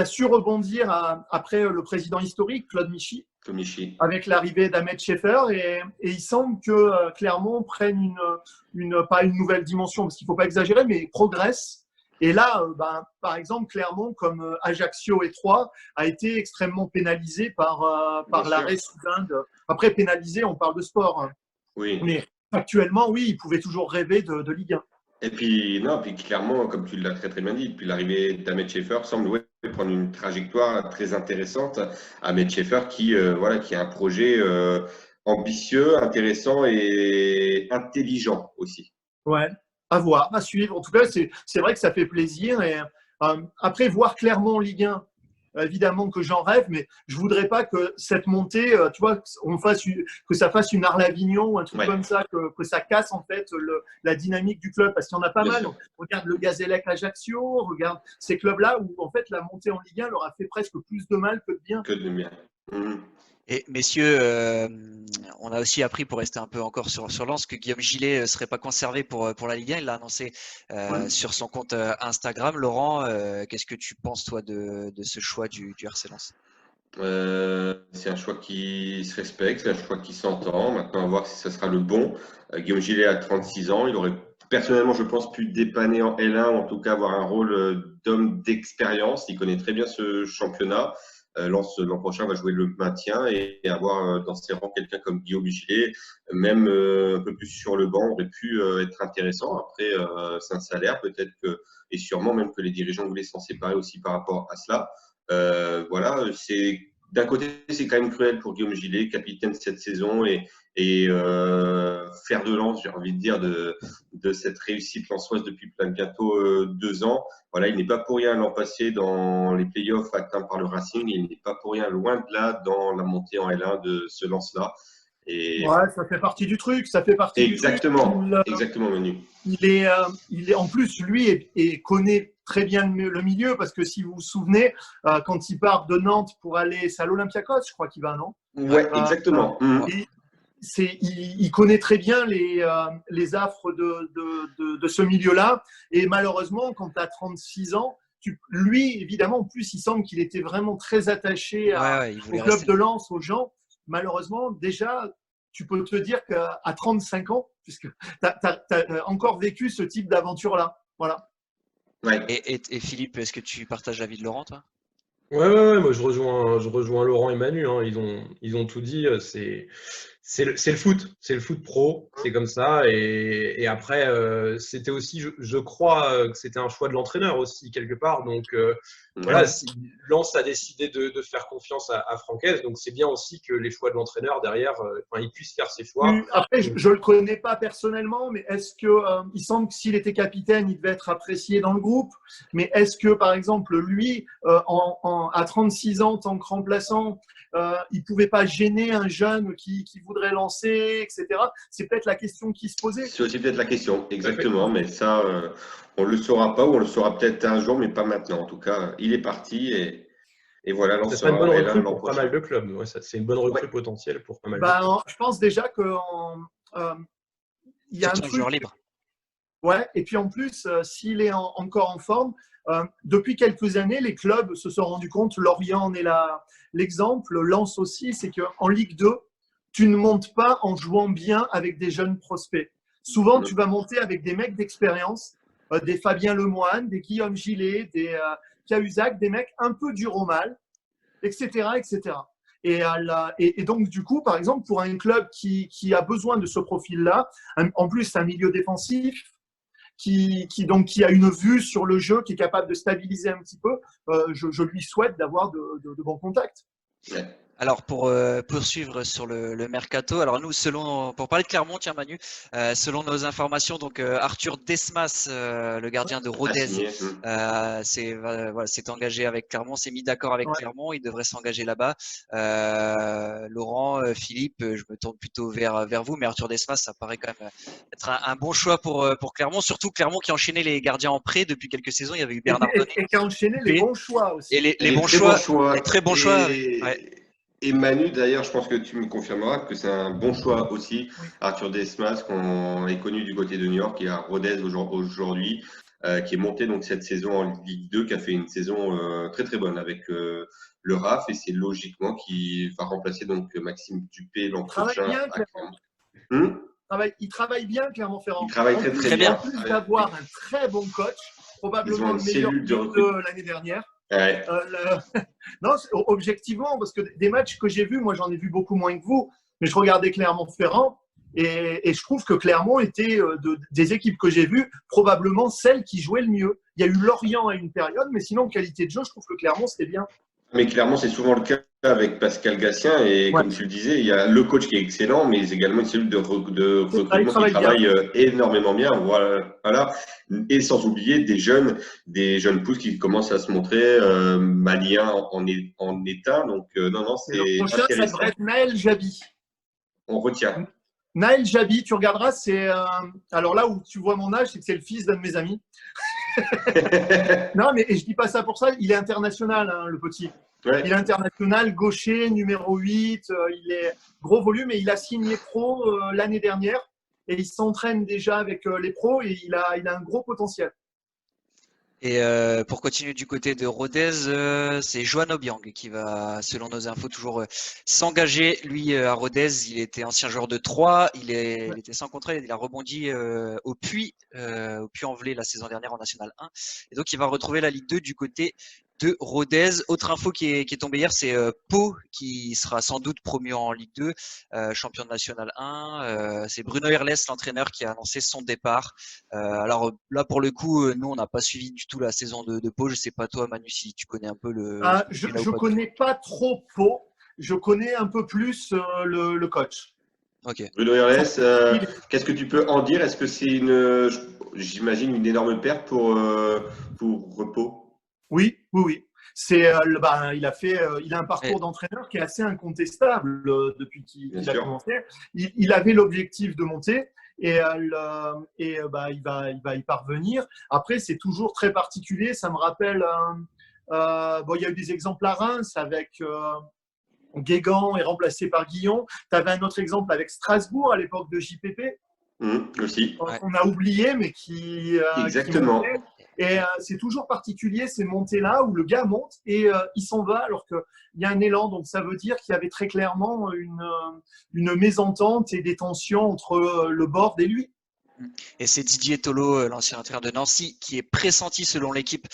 su rebondir après le président historique, Claude Michy. Avec l'arrivée d'Ahmed Scheffer et il semble que Clermont prenne pas une nouvelle dimension parce qu'il ne faut pas exagérer, mais progresse. Et là, par exemple, Clermont, comme Ajaccio et Troyes, a été extrêmement pénalisé par l'arrêt soudain. Après, pénalisé, on parle de sport. Hein. Oui. Mais actuellement, oui, ils pouvaient toujours rêver de Ligue 1. Et puis, clairement, comme tu l'as très très bien dit, depuis l'arrivée d'Ahmed Scheffer, semble prendre une trajectoire très intéressante. Ahmed Scheffer qui a un projet ambitieux, intéressant et intelligent aussi. Ouais, à voir, à suivre. En tout cas, c'est vrai que ça fait plaisir. Et après, voir Clermont en Ligue 1, évidemment que j'en rêve, mais je voudrais pas que cette montée, tu vois, que ça fasse une Arles-Avignon ou un truc comme ça, que ça casse en fait la dynamique du club, parce qu'il y en a pas mal. Donc, regarde le Gazélec Ajaccio, regarde ces clubs-là où en fait la montée en Ligue 1 leur a fait presque plus de mal que de bien. Et messieurs, on a aussi appris, pour rester un peu encore sur Lens, que Guillaume Gillet ne serait pas conservé pour la Ligue 1. Il l'a annoncé sur son compte Instagram. Laurent, qu'est-ce que tu penses, toi, de ce choix du RC Lens? C'est un choix qui se respecte, c'est un choix qui s'entend. Maintenant, on va voir si ce sera le bon. Guillaume Gillet a 36 ans. Il aurait personnellement, je pense, pu dépanner en L1, ou en tout cas avoir un rôle d'homme d'expérience. Il connaît très bien ce championnat. Lens l'an prochain va jouer le maintien et avoir dans ses rangs quelqu'un comme Guillaume Gillet, même un peu plus sur le banc, aurait pu être intéressant. Après, c'est un salaire peut-être et sûrement même que les dirigeants voulaient s'en séparer aussi par rapport à cela. Voilà, d'un côté, c'est quand même cruel pour Guillaume Gillet, capitaine cette saison et fer de lance, j'ai envie de dire, de cette réussite lensoise depuis bientôt 2 ans. Voilà, il n'est pas pour rien l'an passé dans les playoffs atteints par le Racing. Il n'est pas pour rien, loin de là, dans la montée en L1 de ce Lens-là. Et... Ouais, ça fait partie du truc. Ça fait partie exactement, du truc. Exactement, Manu. Il est, en plus, lui, connaît très bien le milieu parce que si vous vous souvenez, quand il part de Nantes pour aller, c'est à l'Olympiakos, je crois qu'il va, non? Ouais, exactement. Il connaît très bien les affres de ce milieu-là. Et malheureusement, quand tu as 36 ans, lui, évidemment, en plus, il semble qu'il était vraiment très attaché il au voulait club rester. de Lens, aux gens. Malheureusement, déjà, tu peux te dire qu'à 35 ans, puisque tu as encore vécu ce type d'aventure-là. Voilà. Ouais. Et Philippe, est-ce que tu partages l'avis de Laurent, toi? Ouais, moi je rejoins Laurent et Manu, hein. Ils ont tout dit. C'est le foot pro, c'est comme ça. Et après, c'était aussi, je crois que c'était un choix de l'entraîneur aussi quelque part. Donc voilà, Ouais. Lens a décidé de faire confiance à Francaise. Donc c'est bien aussi que les choix de l'entraîneur derrière, il puisse faire ses choix. Après, je ne le connais pas personnellement, mais est-ce que il semble que s'il était capitaine, il devait être apprécié dans le groupe. Mais est-ce que, par exemple, lui, à 36 ans, en tant que remplaçant, il ne pouvait pas gêner un jeune qui voudrait lancer, etc. C'est peut-être la question qui se posait. C'est aussi peut-être la question, exactement. Mais ça, on ne le saura pas ou on le saura peut-être un jour, mais pas maintenant. En tout cas, il est parti et voilà, Ça Lens serait une bonne sera là recrue l'an pour pas prochain. mal de clubs. Ouais, c'est une bonne recrue Ouais. potentielle pour pas mal de clubs. Je pense déjà qu'il y a un Surtout un joueur truc. libre. Ouais, et puis en plus, s'il est encore en forme, depuis quelques années, les clubs se sont rendus compte, Lorient en est l'exemple, Lens aussi, c'est qu'en Ligue 2, tu ne montes pas en jouant bien avec des jeunes prospects. Souvent, tu vas monter avec des mecs d'expérience, des Fabien Lemoine, des Guillaume Gillet, des Cahuzac, des mecs un peu durs au mal, etc. etc. Et donc, du coup, par exemple, pour un club qui a besoin de ce profil-là, en plus, c'est un milieu défensif, qui a une vue sur le jeu, qui est capable de stabiliser un petit peu, je lui souhaite d'avoir de bons contacts. Ouais. Alors pour poursuivre sur le mercato, alors nous pour parler de Clermont, tiens Manu, selon nos informations, donc Arthur Desmas, le gardien de Rodez, s'est engagé avec Clermont, s'est mis d'accord avec Clermont, il devrait s'engager là-bas. Laurent, Philippe, je me tourne plutôt vers vous, mais Arthur Desmas, ça paraît quand même être un bon choix pour Clermont, surtout Clermont qui enchaînait les gardiens en prêt depuis quelques saisons. Il y avait eu Bernard Donnet Et qui a enchaîné les bons choix aussi. et les bons très choix, bons choix. les très bons choix. Ouais. Et Manu, d'ailleurs, je pense que tu me confirmeras que c'est un bon choix aussi. Oui. Arthur Desmas, qu'on est connu du côté de New York, qui est à Rodez aujourd'hui, qui est monté donc cette saison en Ligue 2, qui a fait une saison très très bonne avec le RAF, et c'est logiquement qu'il va remplacer donc Maxime Dupé l'an prochain. Il travaille bien, Clermont-Ferrand. Il travaille très bien. En plus d'avoir un très bon coach, probablement le meilleur de l'année dernière. Ouais. Non, objectivement, parce que des matchs que j'ai vus, moi j'en ai vu beaucoup moins que vous, mais je regardais Clermont-Ferrand et je trouve que Clermont était, des équipes que j'ai vues, probablement celle qui jouait le mieux. Il y a eu Lorient à une période, mais sinon, en qualité de jeu, je trouve que Clermont, c'était bien. Mais clairement, c'est souvent le cas avec Pascal Gatien. Et comme tu le disais, il y a le coach qui est excellent, mais également une cellule de recrutement qui travaille énormément bien. Voilà. Et sans oublier des jeunes pousses qui commencent à se montrer maliens en état. Donc, non, c'est le prochain, ça devrait être Naël Jabi. On retient. Naël Jabi, tu regarderas, c'est… alors là où tu vois mon âge, c'est que c'est le fils d'un de mes amis. Non, mais je dis pas ça pour ça. Il est international, hein, le petit. Ouais. Il est international, gaucher, numéro 8. Il est gros volume et il a signé pro l'année dernière. Et il s'entraîne déjà avec les pros et il a un gros potentiel. Et pour continuer du côté de Rodez, c'est Johan Obiang qui va, selon nos infos, toujours s'engager. Lui, à Rodez, il était ancien joueur de 3, il était sans contrat, il a rebondi au Puy-en-Velay la saison dernière en National 1. Et donc, il va retrouver la Ligue 2 du côté de Rodez. Autre info qui est tombée hier, c'est Pau qui sera sans doute promu en Ligue 2, champion de National 1. C'est Bruno Herles, l'entraîneur, qui a annoncé son départ. Alors là, pour le coup, nous, on n'a pas suivi du tout la saison de Pau. Je sais pas toi, Manu, si tu connais un peu le… je connais pas trop Pau. Je connais un peu plus le coach. Okay. Bruno Herles, qu'est-ce que tu peux en dire? Est-ce que c'est j'imagine, une énorme perte pour Pau? Oui. C'est, il a un parcours d'entraîneur qui est assez incontestable depuis qu'il a commencé. Il avait l'objectif de monter et il va y parvenir. Après, c'est toujours très particulier. Ça me rappelle, il y a eu des exemples à Reims avec Guégan est remplacé par Guillon. Tu avais un autre exemple avec Strasbourg à l'époque de JPP. Aussi. On a oublié, mais qui. Exactement. Et c'est toujours particulier ces montées-là où le gars monte et il s'en va alors qu'il y a un élan. Donc ça veut dire qu'il y avait très clairement une mésentente et des tensions entre le board et lui. Et c'est Didier Tolo, l'ancien entraîneur de Nancy, qui est pressenti selon l'équipe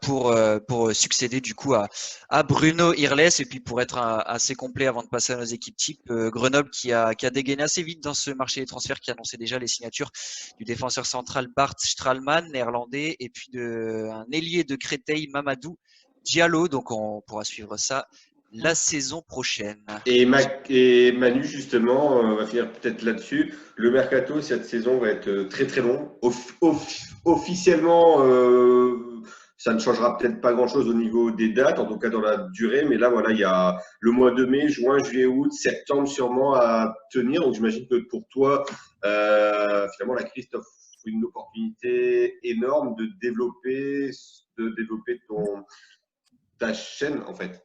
pour succéder du coup à Bruno Irles. Et puis pour être assez complet avant de passer à nos équipes type, Grenoble qui a dégainé assez vite dans ce marché des transferts, qui annonçait déjà les signatures du défenseur central Bart Stralman, néerlandais, et puis un ailier de Créteil, Mamadou Diallo. Donc on pourra suivre ça la saison prochaine. Et Manu, justement, on va finir peut-être là-dessus. Le mercato, cette saison, va être très très long. Officiellement, ça ne changera peut-être pas grand-chose au niveau des dates, en tout cas dans la durée. Mais là, voilà, il y a le mois de mai, juin, juillet, août, septembre sûrement à tenir. Donc j'imagine que pour toi, finalement, la crise t'offre une opportunité énorme de développer ta chaîne, en fait.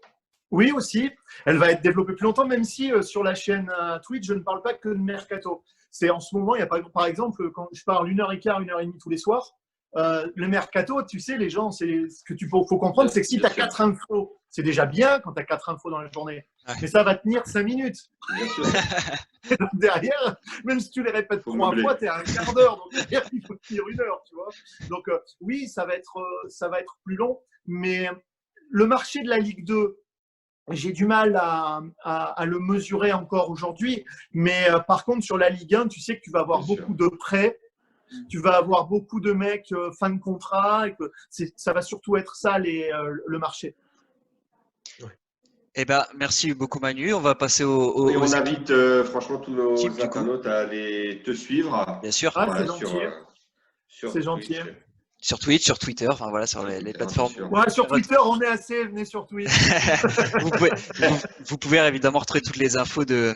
Oui, aussi. Elle va être développée plus longtemps, même si sur la chaîne Twitch, je ne parle pas que de mercato. C'est en ce moment, il y a pas, par exemple, quand je parle 1h15, 1h30 tous les soirs, le mercato, tu sais, les gens, ce que tu faut comprendre, c'est que si tu as 4 infos, c'est déjà bien quand tu as 4 infos dans la journée. Ouais. Mais ça va tenir 5 minutes. Bien sûr. Et donc derrière, même si tu les répètes 3 fois, tu es à un quart d'heure. Donc derrière, il faut tenir 1 heure, tu vois. Donc oui, ça va être plus long. Mais le marché de la Ligue 2, j'ai du mal à le mesurer encore aujourd'hui, mais par contre sur la Ligue 1, tu sais que tu vas avoir beaucoup de prêts, tu vas avoir beaucoup de mecs fin de contrat, et que ça va surtout être ça le marché. Eh ben, merci beaucoup Manu. On va passer Et on invite franchement tous nos internautes à aller te suivre. Bien sûr. Ah, c'est gentil. C'est gentil. Sur Twitch, sur Twitter, enfin voilà, sur les plateformes. Ouais, sur Twitter, on est assez, venez sur Twitch. vous pouvez évidemment retrouver toutes les infos de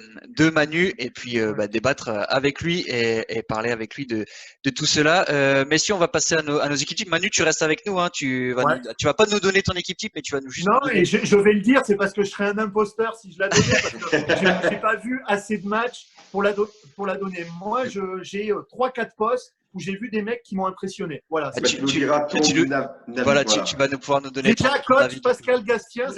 Manu et puis débattre avec lui et parler avec lui de tout cela. Messieurs, on va passer à nos équipes types. Manu, tu restes avec nous, hein, tu vas pas nous donner ton équipe type, mais tu vas nous juste. Non, et je vais le dire, c'est parce que je serais un imposteur si je la donnais, parce que j'ai pas vu assez de matchs pour la donner. Moi, j'ai 3-4 postes où j'ai vu des mecs qui m'ont impressionné. Voilà. Tu vas pouvoir nous donner. Déjà, coach Pascal Gastien.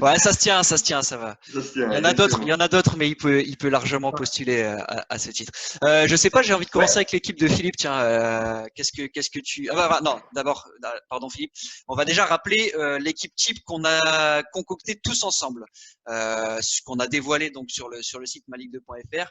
Ouais, ça se tient, ça va. Il y en a d'autres, mais il peut largement postuler à ce titre. Je sais pas, j'ai envie de commencer avec l'équipe de Philippe. Tiens, qu'est-ce que tu. Non, d'abord, pardon Philippe. On va déjà rappeler l'équipe type qu'on a concocté tous ensemble, qu'on a dévoilé donc sur le site maligue2.fr.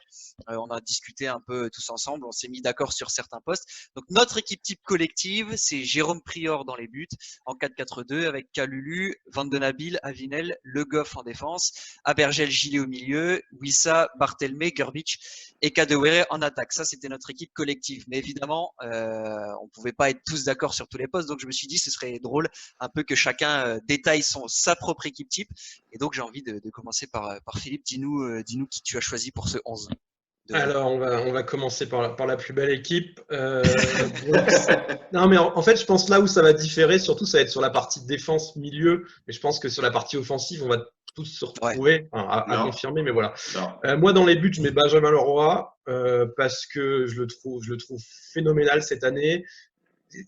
On a discuté un peu tous ensemble. On s'est mis d'accord sur certains postes. Donc notre équipe type collective, c'est Jérôme Prior dans les buts en 4-4-2 avec Kalulu, Van de Nabil, Avinel, Le Goff en défense, Abergel, Gillet au milieu, Wissa, Barthelmé, Gerbic et Kadewere en attaque. Ça, c'était notre équipe collective. Mais évidemment, on pouvait pas être tous d'accord sur tous les postes. Donc je me suis dit, ce serait drôle un peu que chacun détaille sa propre équipe type. Et donc j'ai envie de commencer par Philippe. Dis-nous qui tu as choisi pour ce 11. Alors, on va commencer par la plus belle équipe. Non, mais en fait, je pense là où ça va différer, surtout, ça va être sur la partie défense, milieu. Mais je pense que sur la partie offensive, on va tous se retrouver, à confirmer. Mais voilà. Moi, dans les buts, je mets Benjamin Leroy parce que je le trouve phénoménal cette année.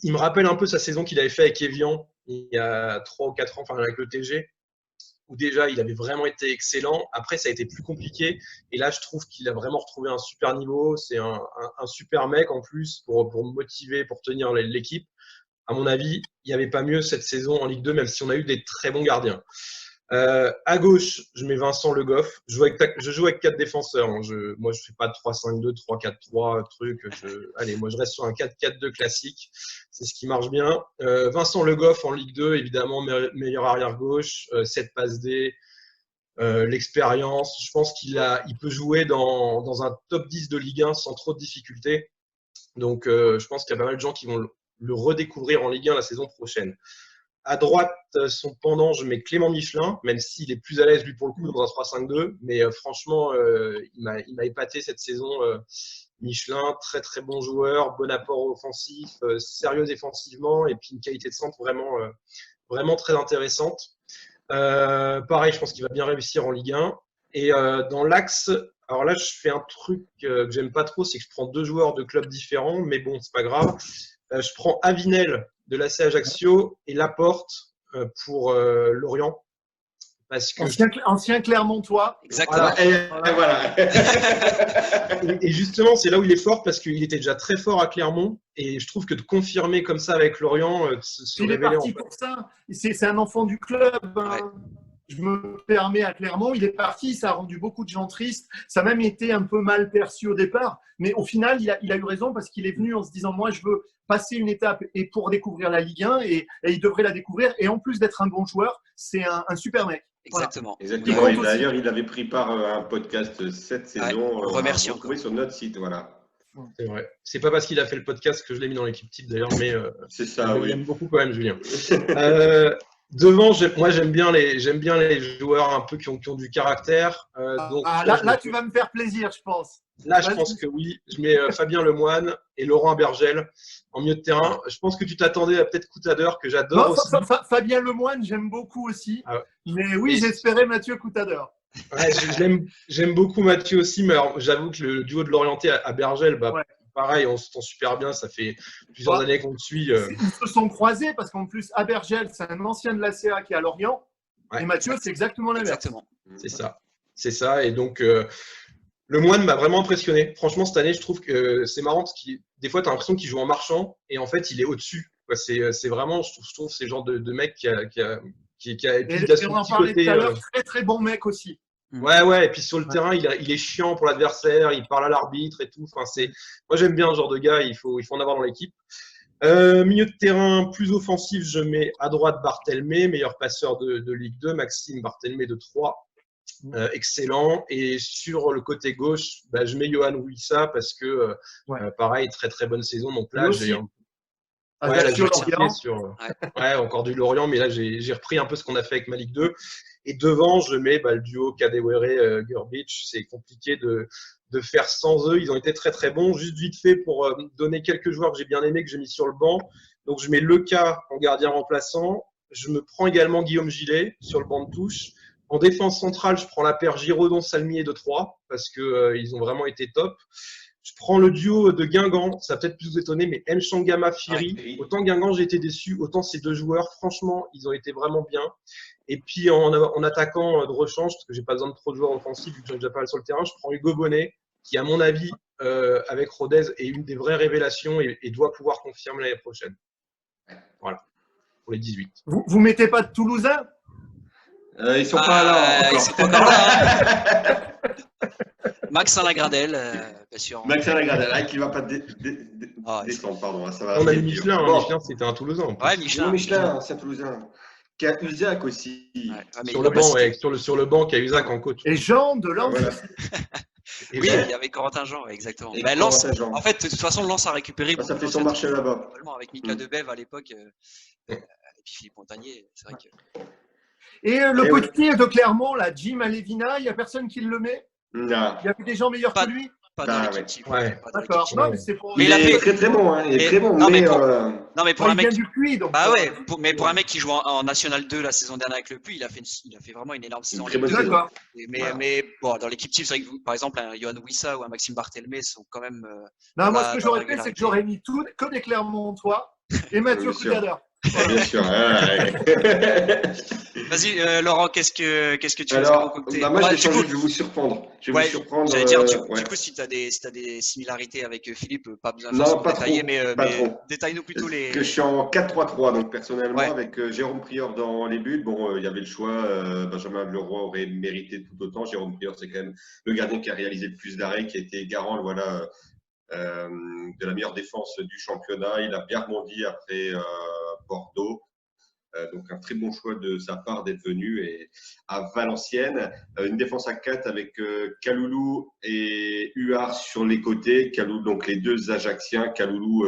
Il me rappelle un peu sa saison qu'il avait fait avec Evian il y a 3 ou 4 ans, enfin avec le TG. Où déjà il avait vraiment été excellent. Après, ça a été plus compliqué. Et là, je trouve qu'il a vraiment retrouvé un super niveau. C'est un super mec en plus pour motiver, pour tenir l'équipe. À mon avis, il n'y avait pas mieux cette saison en Ligue 2, même si on a eu des très bons gardiens. À gauche, je mets Vincent Le Goff. Je joue avec 4 défenseurs. Moi, je ne fais pas de 3-5-2, 3-4-3 truc. Allez, moi, je reste sur un 4-4-2 classique. C'est ce qui marche bien. Vincent Le Goff en Ligue 2, évidemment, meilleur arrière gauche, 7 passes D, l'expérience. Je pense qu'il peut jouer dans un top 10 de Ligue 1 sans trop de difficultés. Donc, je pense qu'il y a pas mal de gens qui vont le redécouvrir en Ligue 1 la saison prochaine. À droite, son pendant, je mets Clément Michelin, même s'il est plus à l'aise, lui, pour le coup, dans un 3-5-2. Mais franchement, il m'a épaté cette saison. Michelin, très, très bon joueur, bon apport offensif, sérieux défensivement, et puis une qualité de centre vraiment très intéressante. Pareil, je pense qu'il va bien réussir en Ligue 1. Et dans l'axe, alors là, je fais un truc que j'aime pas trop, c'est que je prends 2 joueurs de clubs différents, mais bon, c'est pas grave. je prends Avinel de l'AC Ajaccio et Laporte pour Lorient. Parce que Ancien Clermontois. Exactement. Voilà. Et justement, c'est là où il est fort parce qu'il était déjà très fort à Clermont. Et je trouve que de confirmer comme ça avec Lorient, se Il est révéler parti pour ça. C'est un enfant du club. Ouais. Je me permets à Clermont, il est parti, ça a rendu beaucoup de gens tristes. Ça a même été un peu mal perçu au départ. Mais au final, il a eu raison parce qu'il est venu en se disant, moi, je veux passer une étape et pour découvrir la Ligue 1 et il devrait la découvrir. Et en plus d'être un bon joueur, c'est un super mec. Exactement. Voilà. Exactement. Et d'ailleurs, il avait pris part à un podcast cette saison. Remercie encore. Retrouvé sur notre site, voilà. C'est vrai. C'est pas parce qu'il a fait le podcast que je l'ai mis dans l'équipe type d'ailleurs, mais c'est ça, oui. J'aime beaucoup quand même, Julien. Devant, moi j'aime bien les joueurs un peu qui ont du caractère. Donc, là, tu vas me faire plaisir, je pense. Là, je pense que oui. Je mets Fabien Lemoine et Laurent Abergel en milieu de terrain. Je pense que tu t'attendais à peut-être Coutader, que j'adore aussi. Fabien Lemoine, j'aime beaucoup aussi. Ah ouais. Mais oui, j'espérais Mathieu Coutader. Ouais, j'aime beaucoup Mathieu aussi, mais j'avoue que le duo de l'orienté à Bergel, pareil, on se tend super bien. Ça fait plusieurs années qu'on le suit. Ils se sont croisés parce qu'en plus, Abergel, c'est un ancien de l'ACA qui est à Lorient. Ouais. Et Mathieu, c'est exactement l'inverse. C'est ça. Et donc, Lemoine m'a vraiment impressionné. Franchement, cette année, je trouve que c'est marrant parce que des fois, tu as l'impression qu'il joue en marchant et en fait, il est au-dessus. C'est vraiment, je trouve, c'est le genre de mec qui a et on en parlait tout à l'heure, très très bon mec aussi. Ouais, et puis sur le terrain, il est chiant pour l'adversaire, il parle à l'arbitre et tout. Enfin, moi j'aime bien ce genre de gars, il faut en avoir dans l'équipe. Milieu de terrain plus offensif, je mets à droite Barthelmé, meilleur passeur de Ligue 2, Maxime Barthelmé de 3, excellent. Et sur le côté gauche, je mets Johan Wissa parce que pareil, très très bonne saison. Donc là, j'ai encore du Lorient, mais là j'ai repris un peu ce qu'on a fait avec ma Ligue 2. Et devant, je mets le duo Kadewere-Grbic. C'est compliqué de faire sans eux. Ils ont été très très bons. Juste vite fait pour donner quelques joueurs que j'ai bien aimés, que j'ai mis sur le banc. Donc je mets Leca en gardien remplaçant. Je me prends également Guillaume Gillet sur le banc de touche. En défense centrale, je prends la paire Giraudon-Salmier de 3 parce qu'ils ont vraiment été top. Je prends le duo de Guingamp, ça va peut-être plus vous étonner, mais N'Changama-Firi. Autant Guingamp, j'ai été déçu, autant ces deux joueurs, franchement, ils ont été vraiment bien. Et puis en attaquant de rechange, parce que j'ai pas besoin de trop de joueurs offensifs, vu que j'en ai déjà parlé sur le terrain, je prends Hugo Bonnet, qui à mon avis, avec Rodez, est une des vraies révélations et doit pouvoir confirmer l'année prochaine. Voilà, pour les 18. Vous mettez pas de Toulousains? Ils sont pas là. Ils sont pas encore là. Max Lagradel, bien sûr. Max Lagradel, qui ne va pas descendre, pardon. Ça va on a eu Michelin, Michelin c'était un Toulousain. Ouais, Michelin, c'est un Toulousain. Qui a Usac aussi. Sur le banc, sur le banc, qui a Usac en coach. Et Jean de Lens. Voilà. Oui, il y avait Corentin Jean, exactement. Lens, en fait, de toute façon, Lens a récupéré. Ça fait son marché là-bas. Avec Mika Debev à l'époque, et puis Philippe Montagnier, c'est vrai que. Et le petit de Clermont, là, Jim Alevina, il n'y a personne qui le met? Non. Il y a des gens meilleurs que lui? Pas dans l'équipe type. D'accord. Non, mais c'est pour. Il est très très bon. Il est très bon. Non, mais pour un mec. Du Puy, donc. Mais pour un mec qui joue en National 2 la saison dernière avec le Puy, il a fait vraiment une énorme saison. D'accord. Mais bon, dans l'équipe type, c'est vrai que par exemple, un Johan Wissa ou un Maxime Barthelmé sont quand même. Non, moi, ce que j'aurais fait, c'est que j'aurais mis que des Clermontois et Mathieu Coutader. Bien sûr. Vas-y, Laurent, qu'est-ce que tu as concocté? Moi, je vais vous surprendre. J'allais dire, du coup, si tu as des similarités avec Philippe, pas besoin de détailler, mais détaille-nous plutôt les. Je suis en 4-3-3, donc personnellement, avec Jérôme Prieur dans les buts, il y avait le choix. Benjamin Leroy aurait mérité tout autant. Jérôme Prieur, c'est quand même le gardien qui a réalisé le plus d'arrêts, qui a été garant, de la meilleure défense du championnat. Il a bien rebondi après Bordeaux. Donc un très bon choix de sa part d'être venu à Valenciennes. Une défense à 4 avec Kaloulou et Huard sur les côtés. Kaloulou, donc les deux Ajacciens. Kaloulou,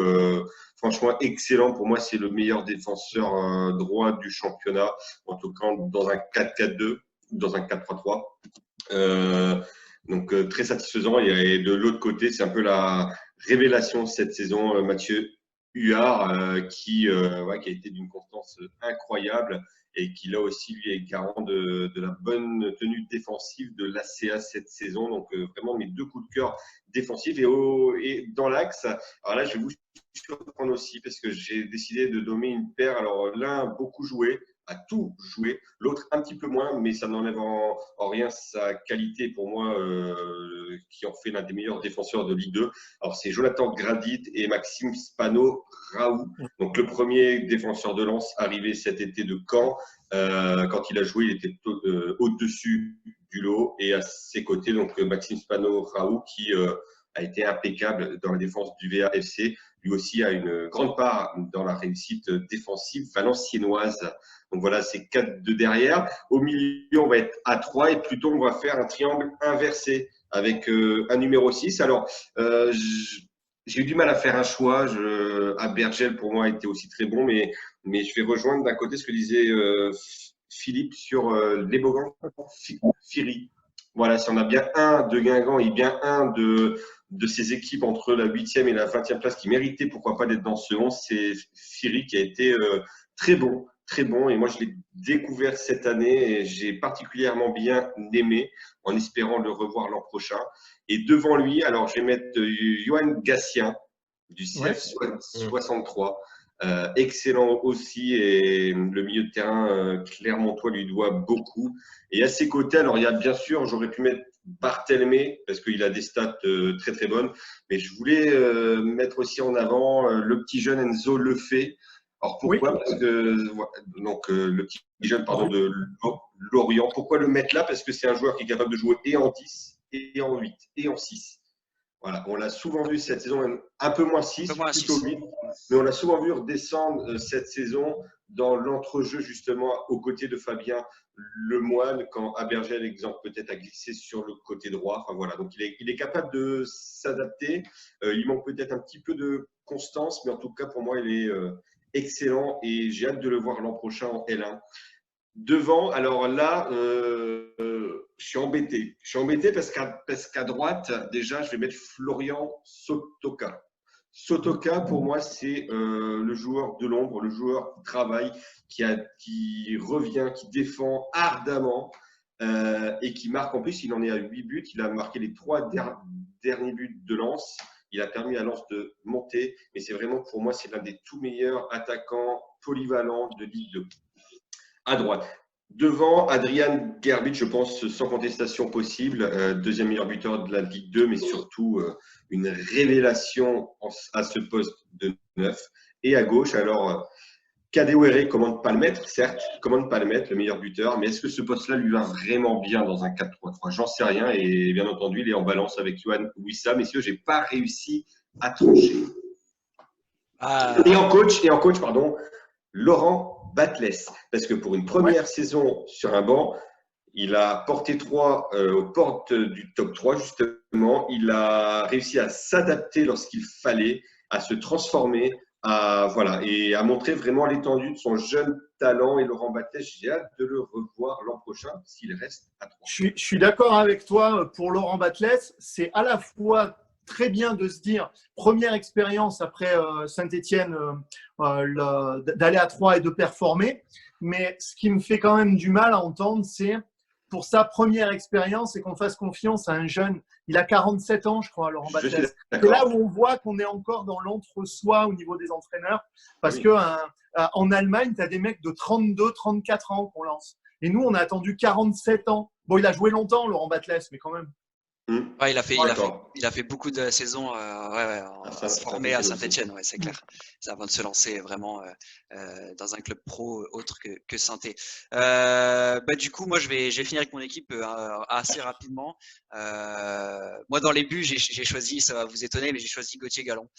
franchement excellent. Pour moi, c'est le meilleur défenseur droit du championnat. En tout cas, dans un 4-4-2, dans un 4-3-3. Donc très satisfaisant. Et de l'autre côté, c'est un peu la révélation cette saison, Mathieu Huard, qui a été d'une constance incroyable et qui là aussi lui est garant de la bonne tenue défensive de l'ACA cette saison. Donc vraiment mes deux coups de cœur défensifs. Et dans l'axe, alors là je vais vous surprendre aussi parce que j'ai décidé de nommer une paire. Alors l'un a beaucoup joué, a tout joué, l'autre un petit peu moins, mais ça n'enlève en rien sa qualité pour moi, qui en fait l'un des meilleurs défenseurs de Ligue 2. Alors c'est Jonathan Gradit et Maxime Spano-Raoult. Donc le premier défenseur de Lens arrivé cet été de Caen. Quand il a joué, il était au-dessus du lot et à ses côtés, donc Maxime Spano-Raoult qui a été impeccable dans la défense du VAFC. Lui aussi a une grande part dans la réussite défensive valenciennoise. Donc voilà, c'est 4 de derrière. Au milieu, on va être à 3 et plutôt on va faire un triangle inversé avec un numéro 6. Alors, j'ai eu du mal à faire un choix. Abergel, pour moi, était aussi très bon, mais je vais rejoindre d'un côté ce que disait Philippe sur les Bogans, Firi. Voilà, si on a bien un de Guingamp et bien un de ces équipes entre la 8e et la 20e place qui méritait, pourquoi pas, d'être dans ce 11, c'est Firi qui a été très bon, très bon. Et moi, je l'ai découvert cette année et j'ai particulièrement bien aimé en espérant le revoir l'an prochain. Et devant lui, alors je vais mettre Johan Gatien du CF 63. Excellent aussi et le milieu de terrain clermontois lui doit beaucoup. Et à ses côtés, alors il y a bien sûr, j'aurais pu mettre Barthelmé parce qu'il a des stats très très bonnes, mais je voulais mettre aussi en avant le petit jeune Enzo Lefebvre. Alors pourquoi? Parce que donc le petit jeune de Lorient. Pourquoi le mettre là? Parce que c'est un joueur qui est capable de jouer et en 10 et en 8 et en 6. Voilà, on l'a souvent vu cette saison, même un peu moins 6, plutôt 8, mais on l'a souvent vu redescendre cette saison dans l'entrejeu justement aux côtés de Fabien Lemoine, quand Abergel, exemple, peut-être a glissé sur le côté droit. Enfin voilà, donc il est capable de s'adapter. Il manque peut-être un petit peu de constance, mais en tout cas pour moi il est excellent et j'ai hâte de le voir l'an prochain en L1. Devant, alors là, je suis embêté. Je suis embêté parce qu'à droite, déjà, je vais mettre Florian Sotoka. Sotoka, pour moi, c'est le joueur de l'ombre, le joueur qui travaille, qui revient, qui défend ardemment et qui marque. En plus, il en est à 8 buts. Il a marqué les 3 derniers buts de Lens. Il a permis à Lens de monter. Mais c'est vraiment, pour moi, c'est l'un des tout meilleurs attaquants polyvalents de Ligue 2. À droite. Devant, Adrian Gerbit, je pense, sans contestation possible, deuxième meilleur buteur de la Ligue 2, mais surtout une révélation à ce poste de 9. Et à gauche, alors, Kadewere, comment ne pas le mettre, certes, comment ne pas le mettre, le meilleur buteur, mais est-ce que ce poste-là lui va vraiment bien dans un 4-3-3? J'en sais rien, et bien entendu, il est en balance avec Yohan Wissa. Messieurs, je n'ai pas réussi à trancher. Et en coach, pardon, Laurent Batles, parce que pour une première saison sur un banc, il a porté 3 aux portes du top 3, justement. Il a réussi à s'adapter lorsqu'il fallait, à se transformer, et à montrer vraiment l'étendue de son jeune talent. Et Laurent Batles, j'ai hâte de le revoir l'an prochain s'il reste à 3. Je suis d'accord avec toi pour Laurent Batles. C'est à la fois très bien de se dire, première expérience après Saint-Etienne, d'aller à 3 et de performer. Mais ce qui me fait quand même du mal à entendre, c'est pour sa première expérience et qu'on fasse confiance à un jeune. Il a 47 ans, je crois, Laurent Batles. C'est là où on voit qu'on est encore dans l'entre-soi au niveau des entraîneurs. Parce qu'en Allemagne, tu as des mecs de 32, 34 ans qu'on lance. Et nous, on a attendu 47 ans. Bon, il a joué longtemps, Laurent Batles, mais quand même. Ouais, il a fait beaucoup de saisons formé à Saint-Etienne, ouais, c'est clair. Avant de se lancer vraiment dans un club pro autre que Saint-Étienne. Du coup, moi, je vais finir avec mon équipe assez rapidement. Moi, dans les buts, j'ai choisi, ça va vous étonner, mais j'ai choisi Gauthier Gallon.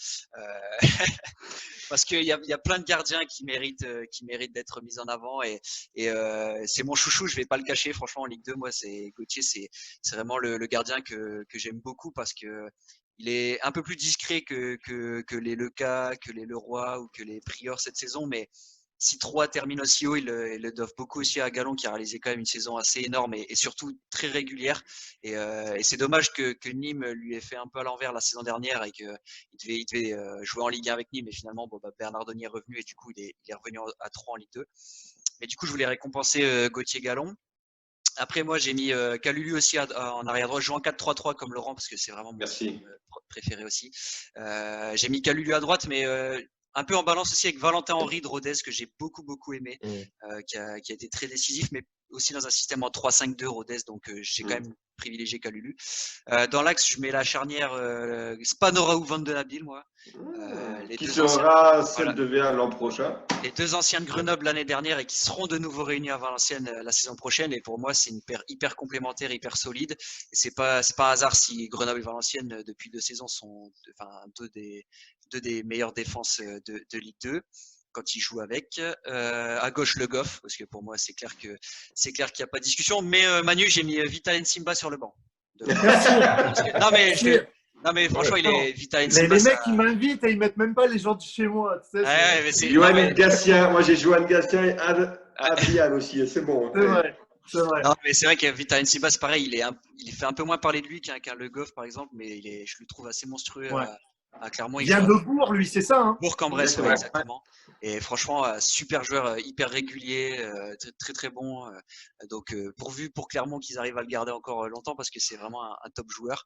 Parce qu'il y a plein de gardiens qui méritent d'être mis en avant et c'est mon chouchou, je vais pas le cacher. Franchement, en Ligue 2, moi, c'est Gauthier, c'est vraiment le gardien que j'aime beaucoup parce que il est un peu plus discret que les Lecas, que les Leroy ou que les Prior cette saison, mais si 3 termine aussi haut, ils le doivent beaucoup aussi à Gallon qui a réalisé quand même une saison assez énorme et surtout très régulière. Et c'est dommage que Nîmes lui ait fait un peu à l'envers la saison dernière et qu'il devait jouer en Ligue 1 avec Nîmes. Et finalement, Bernardoni est revenu et du coup, il est revenu à 3 en Ligue 2. Mais du coup, je voulais récompenser Gauthier Gallon. Après, moi, j'ai mis Kalulu aussi en arrière droit. Je joue en 4-3-3 comme Laurent parce que c'est vraiment mon système préféré aussi. J'ai mis Kalulu à droite, mais un peu en balance aussi avec Valentin Henry de Rodez que j'ai beaucoup aimé, qui a été très décisif, mais aussi dans un système en 3-5-2 Rodez, donc j'ai quand même privilégié Kalulu. Dans l'axe, je mets la charnière Spanora ou Van de Nabil, moi. Qui sera celle de VA l'an prochain. Les 2 anciens de Grenoble l'année dernière et qui seront de nouveau réunis à Valenciennes la saison prochaine. Et pour moi, c'est une paire hyper complémentaire, hyper solide. Et c'est pas un hasard si Grenoble et Valenciennes depuis 2 saisons sont deux des meilleures défenses de Ligue 2 quand ils jouent avec. À gauche, Le Goff, parce que pour moi, c'est clair qu'il n'y a pas de discussion. Mais Manu, j'ai mis Vital Nsimba sur le banc. Non mais franchement, il est Vital Nsimba. Les mecs, ils m'invitent et ils mettent même pas les gens de chez moi. Tu sais, Johan Gatien, moi j'ai Johan Gatien et Adrian aussi, c'est bon. C'est vrai. C'est vrai. Non, mais c'est vrai que Vital Nsimba, c'est pareil, il fait un peu moins parler de lui qu'un Le Goff par exemple, mais je le trouve assez monstrueux. Clermont, il vient de Bourg, lui, c'est ça, hein? Bourg-en-Bresse, ouais, exactement. Et franchement, super joueur, hyper régulier, très bon. Donc, pourvu pour Clermont qu'ils arrivent à le garder encore longtemps parce que c'est vraiment un top joueur.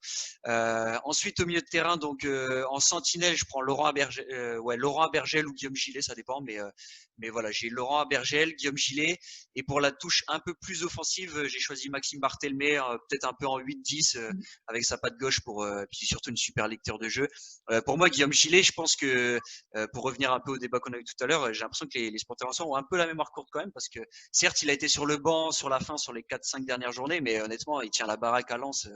Ensuite, au milieu de terrain, donc en sentinelle, je prends Laurent Abergel ou Guillaume Gillet, ça dépend. Mais voilà, j'ai Laurent Abergel, Guillaume Gillet. Et pour la touche un peu plus offensive, j'ai choisi Maxime Barthelmé, peut-être un peu en 8-10 avec sa patte gauche puis surtout une super lecture de jeu. Pour moi, Guillaume Gillet, je pense que pour revenir un peu au débat qu'on a eu tout à l'heure, j'ai l'impression que les supporters ont un peu la mémoire courte quand même parce que certes, il a été sur le banc sur la fin, sur les 4-5 dernières journées, mais honnêtement, il tient la baraque à Lens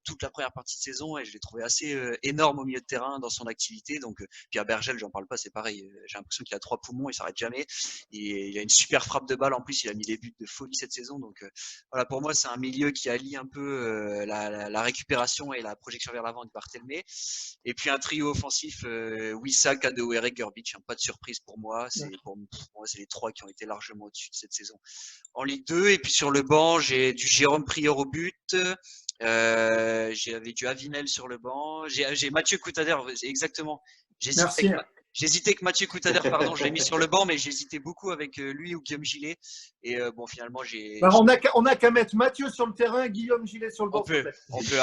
toute la première partie de saison et je l'ai trouvé assez énorme au milieu de terrain dans son activité. Donc, puis à Bergel, j'en parle pas, c'est pareil. J'ai l'impression qu'il a 3 poumons, il s'arrête jamais. Il a une super frappe de balle. En plus, il a mis des buts de folie cette saison. Donc voilà, pour moi, c'est un milieu qui allie un peu la récupération et la projection vers l'avant de Barthelmé. Et puis un trio offensif, Wissa, Kadewere, Gerbic, pas de surprise pour moi. Pour moi, c'est les 3 qui ont été largement au-dessus de cette saison. En Ligue 2, et puis sur le banc, j'ai du Jérôme Prieur au but. J'avais du Avinel sur le banc. J'ai Mathieu Coutader, exactement. J'hésitais avec Mathieu Coutader, pardon, je l'ai mis sur le banc, mais j'hésitais beaucoup avec lui ou Guillaume Gillet. Et bon, finalement, on n'a qu'à mettre Mathieu sur le terrain, Guillaume Gillet sur le banc. On peut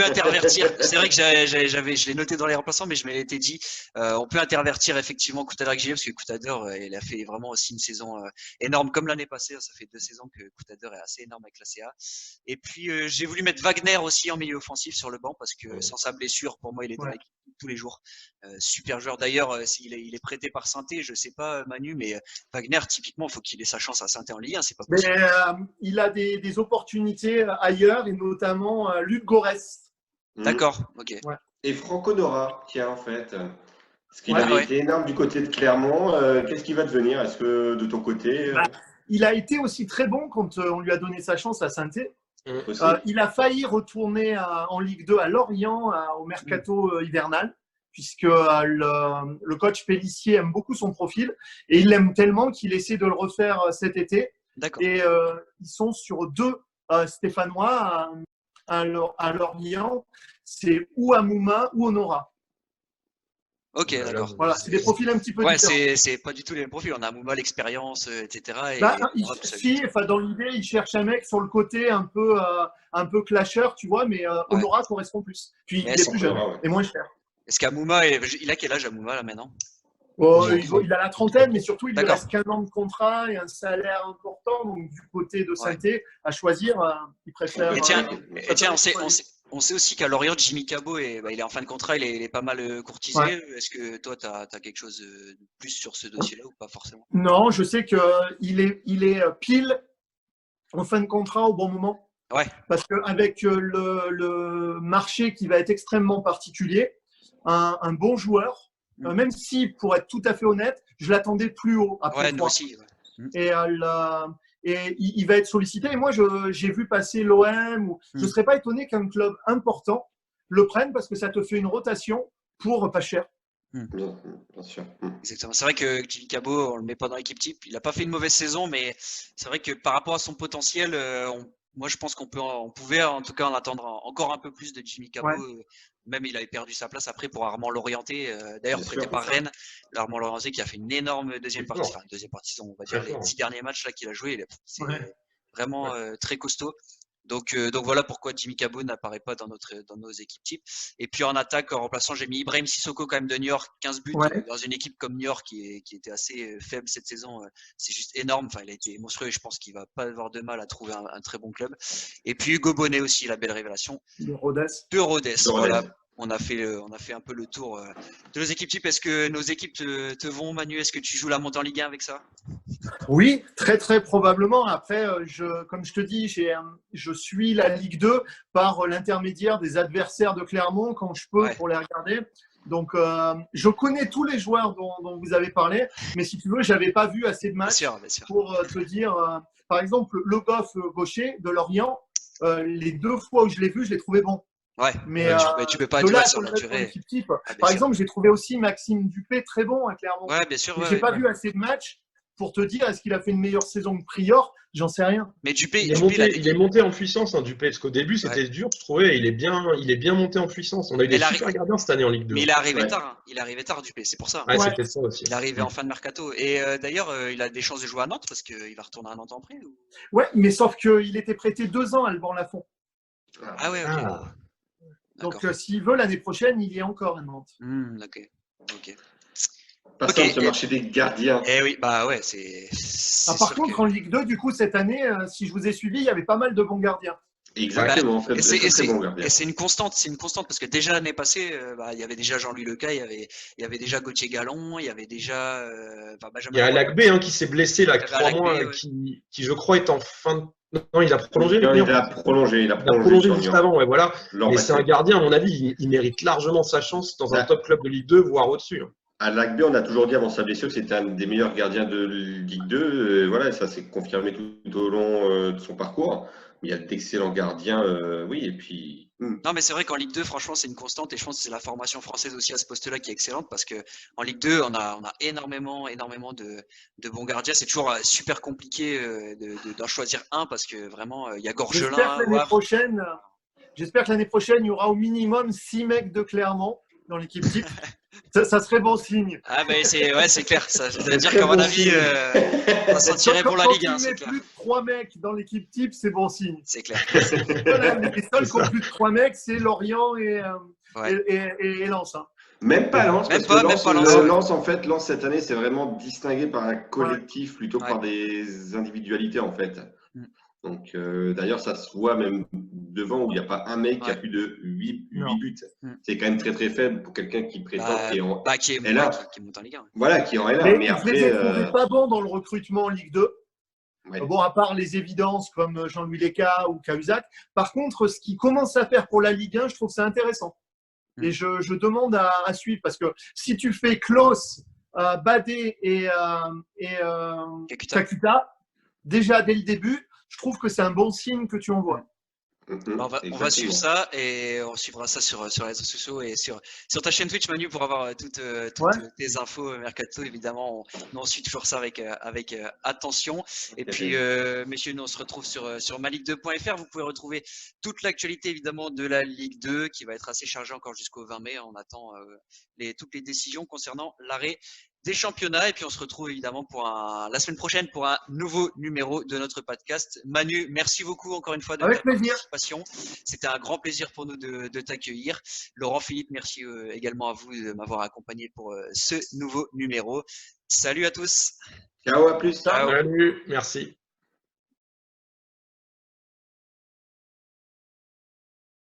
intervertir. C'est vrai que je l'ai noté dans les remplaçants, mais je me l'étais dit. On peut intervertir effectivement Coutader avec Gillet parce que Coutader, il a fait vraiment aussi une saison énorme comme l'année passée. Ça fait 2 saisons que Coutader est assez énorme avec la CA. Et puis j'ai voulu mettre Wagner aussi en milieu offensif sur le banc parce que sans sa blessure, pour moi, il est dans l'équipe tous les jours. Super joueur. D'ailleurs, il est prêté par Saint-Étienne, je sais pas Manu, mais Wagner, typiquement, il faut qu'il ait sa chance à Saint-Étienne en Ligue 1, c'est pas possible. Mais, il a des opportunités ailleurs, et notamment Luc Gorès. D'accord, ok. Ouais. Et Franco Nora, tiens, en fait, parce qu'il avait été énorme du côté de Clermont, qu'est-ce qu'il va devenir? Est-ce que de ton côté il a été aussi très bon quand on lui a donné sa chance à Saint-Étienne. Il a failli retourner en Ligue 2 à Lorient au mercato hivernal, puisque le coach Pélissier aime beaucoup son profil et il l'aime tellement qu'il essaie de le refaire cet été. D'accord. Et ils sont sur 2 Stéphanois à Lorient, c'est ou Amouma ou Honora. Ok, d'accord. Voilà, c'est des profils un petit peu différents. C'est pas du tout les mêmes profils. On a Amouma, l'expérience, etc. Dans l'idée, il cherche un mec sur le côté un peu clasher, tu vois, mais Honora correspond plus. Puis il est plus jeune et moins cher. Est-ce qu'Amouma, il a quel âge Amouma là maintenant? Il a la trentaine, mais surtout il lui reste qu'un an de contrat et un salaire important. Donc du côté de Saint-Étienne, à choisir, il préfère. Et tiens, on sait aussi qu'à Lorient, Jimmy Cabot, il est en fin de contrat, il est pas mal courtisé. Ouais. Est-ce que toi, tu as quelque chose de plus sur ce dossier-là ou pas forcément? Non, je sais qu'il est pile en fin de contrat au bon moment. Ouais. Parce qu'avec le marché qui va être extrêmement particulier, un bon joueur, même si, pour être tout à fait honnête, je l'attendais plus haut. Après nous aussi. Ouais. Et il va être sollicité. Et moi, j'ai vu passer l'OM. Je ne serais pas étonné qu'un club important le prenne parce que ça te fait une rotation pour pas cher. Bien sûr. Exactement. C'est vrai que Jimmy Cabot, on le met pas dans l'équipe type. Il n'a pas fait une mauvaise saison, mais c'est vrai que par rapport à son potentiel, moi je pense on pouvait en tout cas en attendre encore un peu plus de Jimmy Cabot. Ouais. Même il avait perdu sa place après pour Armand Lorienté, d'ailleurs Bien prêté sûr. par Rennes. Armand Lorienté qui a fait une énorme deuxième Très partie, fort. enfin deuxième partie, on va Très dire les fort. 10 derniers matchs là qu'il a joué, c'est Ouais. vraiment très costaud. Donc voilà pourquoi Jimmy Cabot n'apparaît pas dans nos équipes types. Et puis en attaque, en remplaçant, j'ai mis Ibrahim Sissoko quand même de New York, 15 buts Ouais. dans une équipe comme New York qui était assez faible cette saison. C'est juste énorme. Enfin, il a été monstrueux et je pense qu'il va pas avoir de mal à trouver un très bon club. Et puis Hugo Bonnet aussi, la belle révélation De Rodez. de Rodez. De Rodez. Voilà. On a fait un peu le tour de nos équipes types. Est-ce que nos équipes te vont, Manu? Est-ce que tu joues la montée en Ligue 1 avec ça? Oui, très très probablement. Après, comme je te dis, je suis la Ligue 2 par l'intermédiaire des adversaires de Clermont quand je peux Ouais. pour les regarder. Donc, je connais tous les joueurs dont vous avez parlé, mais si tu veux, j'avais pas vu assez de Bien matchs sûr, bien sûr. pour te dire. Par exemple, Le Goff Gaucher de Lorient, les 2 fois où je l'ai vu, je l'ai trouvé bon. Ouais, Mais tu peux pas de être là à sur te le la mettre en durée. équipe type. Ah, bien Par sûr. exemple, j'ai trouvé aussi Maxime Dupé très bon à Clermont. Ouais, bien sûr. Mais Ouais, j'ai ouais. pas vu assez de matchs pour te dire est-ce qu'il a fait une meilleure saison que Prior, j'en sais rien. Mais Dupé, Il est il a monté, des- il est monté en puissance, hein, Dupé, parce qu'au début, Ouais. c'était dur, je trouvais. Il est bien monté en puissance. On a eu Mais des super gardiens cette année en Ligue 2. Mais il est arrivé Ouais. tard. Hein. Il est arrivé tard, Dupé. C'est pour ça. Ouais, Ouais. c'est peut-être ça aussi. Il est arrivé en fin de mercato. Et d'ailleurs, il a des chances de jouer à Nantes parce qu'il va retourner à Nantes en prêt. Ouais, mais sauf qu'il était prêté 2 ans à Alban Lafont. Ah ouais, ok. Ah, Donc, D'accord. s'il veut, l'année prochaine, il y est encore à Nantes. Ok. Pas Ok, simple ce marché des gardiens. Eh oui, bah ouais, c'est Par sûr contre, que. en Ligue 2, du coup, cette année, si je vous ai suivi, il y avait pas mal de bons gardiens. Exactement, Bah, très, et c'est très, et très c'est- bon gardien. et c'est une constante, parce que déjà l'année passée, il y avait déjà Jean-Louis Leca, il y avait déjà Gauthier Gallon, il y avait déjà il Benjamin y a Roy. Lagbé hein, qui s'est blessé là, Il y avait 3 mois, Alagbé, ouais. qui, je crois est en fin de. Non, il a prolongé Non, Lagbé en il a fait. prolongé, Il a prolongé sur juste Lyon avant, ouais, voilà. l'an Mais c'est un passé. gardien, à mon avis, il mérite largement sa chance dans un Bah, top club de Ligue 2, voire au-dessus. à Lagbé, on a toujours dit avant sa blessure que c'était un des meilleurs gardiens de Ligue 2. Voilà, ça s'est confirmé tout au long de son parcours. Il y a d'excellents gardiens, oui, et puis. Non, mais c'est vrai qu'en Ligue 2, franchement, c'est une constante et je pense que c'est la formation française aussi à ce poste-là qui est excellente parce que en Ligue 2, on a énormément de bons gardiens. C'est toujours super compliqué d'en choisir un parce que vraiment, il y a J'espère Gorgelin que au l'année Havre. prochaine, il y aura au minimum 6 mecs de Clermont dans l'équipe type. Ça serait bon signe. Ah ben c'est clair. Ça veut dire Très qu'à mon bon avis, signe. on s'en tirait pour la Ligue 1, Quand tu c'est mets clair. plus de 3 mecs dans l'équipe type, c'est bon signe. C'est clair. Voilà, les seuls qui ont ça. plus de 3 mecs, c'est Lorient et Ouais. Lens. Hein. Même pas Lens, Même parce que pas Lens, ouais. Lens, en fait, Lens cette année, c'est vraiment distingué par un collectif plutôt que Ouais. par des individualités, en fait. Mm. Donc, d'ailleurs, ça se voit même devant où il n'y a pas un mec qui a Ouais. plus de 8 Non. buts. Mm. C'est quand même très très faible pour quelqu'un qui prétend qui est en qui L1. qui monte en Ligue 1. Voilà, qui est en L1. Mais Mais je les ai après, trouvés pas bons dans le recrutement en Ligue 2. ouais. Bon, à part les évidences comme Jean-Louis Leca ou Cahuzac. Par contre, ce qu'ils commencent à faire pour la Ligue 1, je trouve ça intéressant. Mm. Et je demande à suivre parce que si tu fais Klaus, Badé et Kakuta, déjà dès le début, je trouve que c'est un bon signe que tu envoies. On va suivre ça et on suivra ça sur les réseaux sociaux et sur ta chaîne Twitch, Manu, pour avoir toutes tes infos mercato. Évidemment, on suit toujours ça avec attention. Et puis, messieurs, nous on se retrouve sur maligue2.fr. Vous pouvez retrouver toute l'actualité évidemment de la Ligue 2 qui va être assez chargée encore jusqu'au 20 mai. On attend toutes les décisions concernant l'arrêt des championnats et puis on se retrouve évidemment la semaine prochaine pour un nouveau numéro de notre podcast. Manu, merci beaucoup encore une fois de ta participation. C'était un grand plaisir pour nous de t'accueillir. Laurent Philippe, merci également à vous de m'avoir accompagné pour ce nouveau numéro. Salut à tous. Ciao, à plus. Ciao. Salut, merci.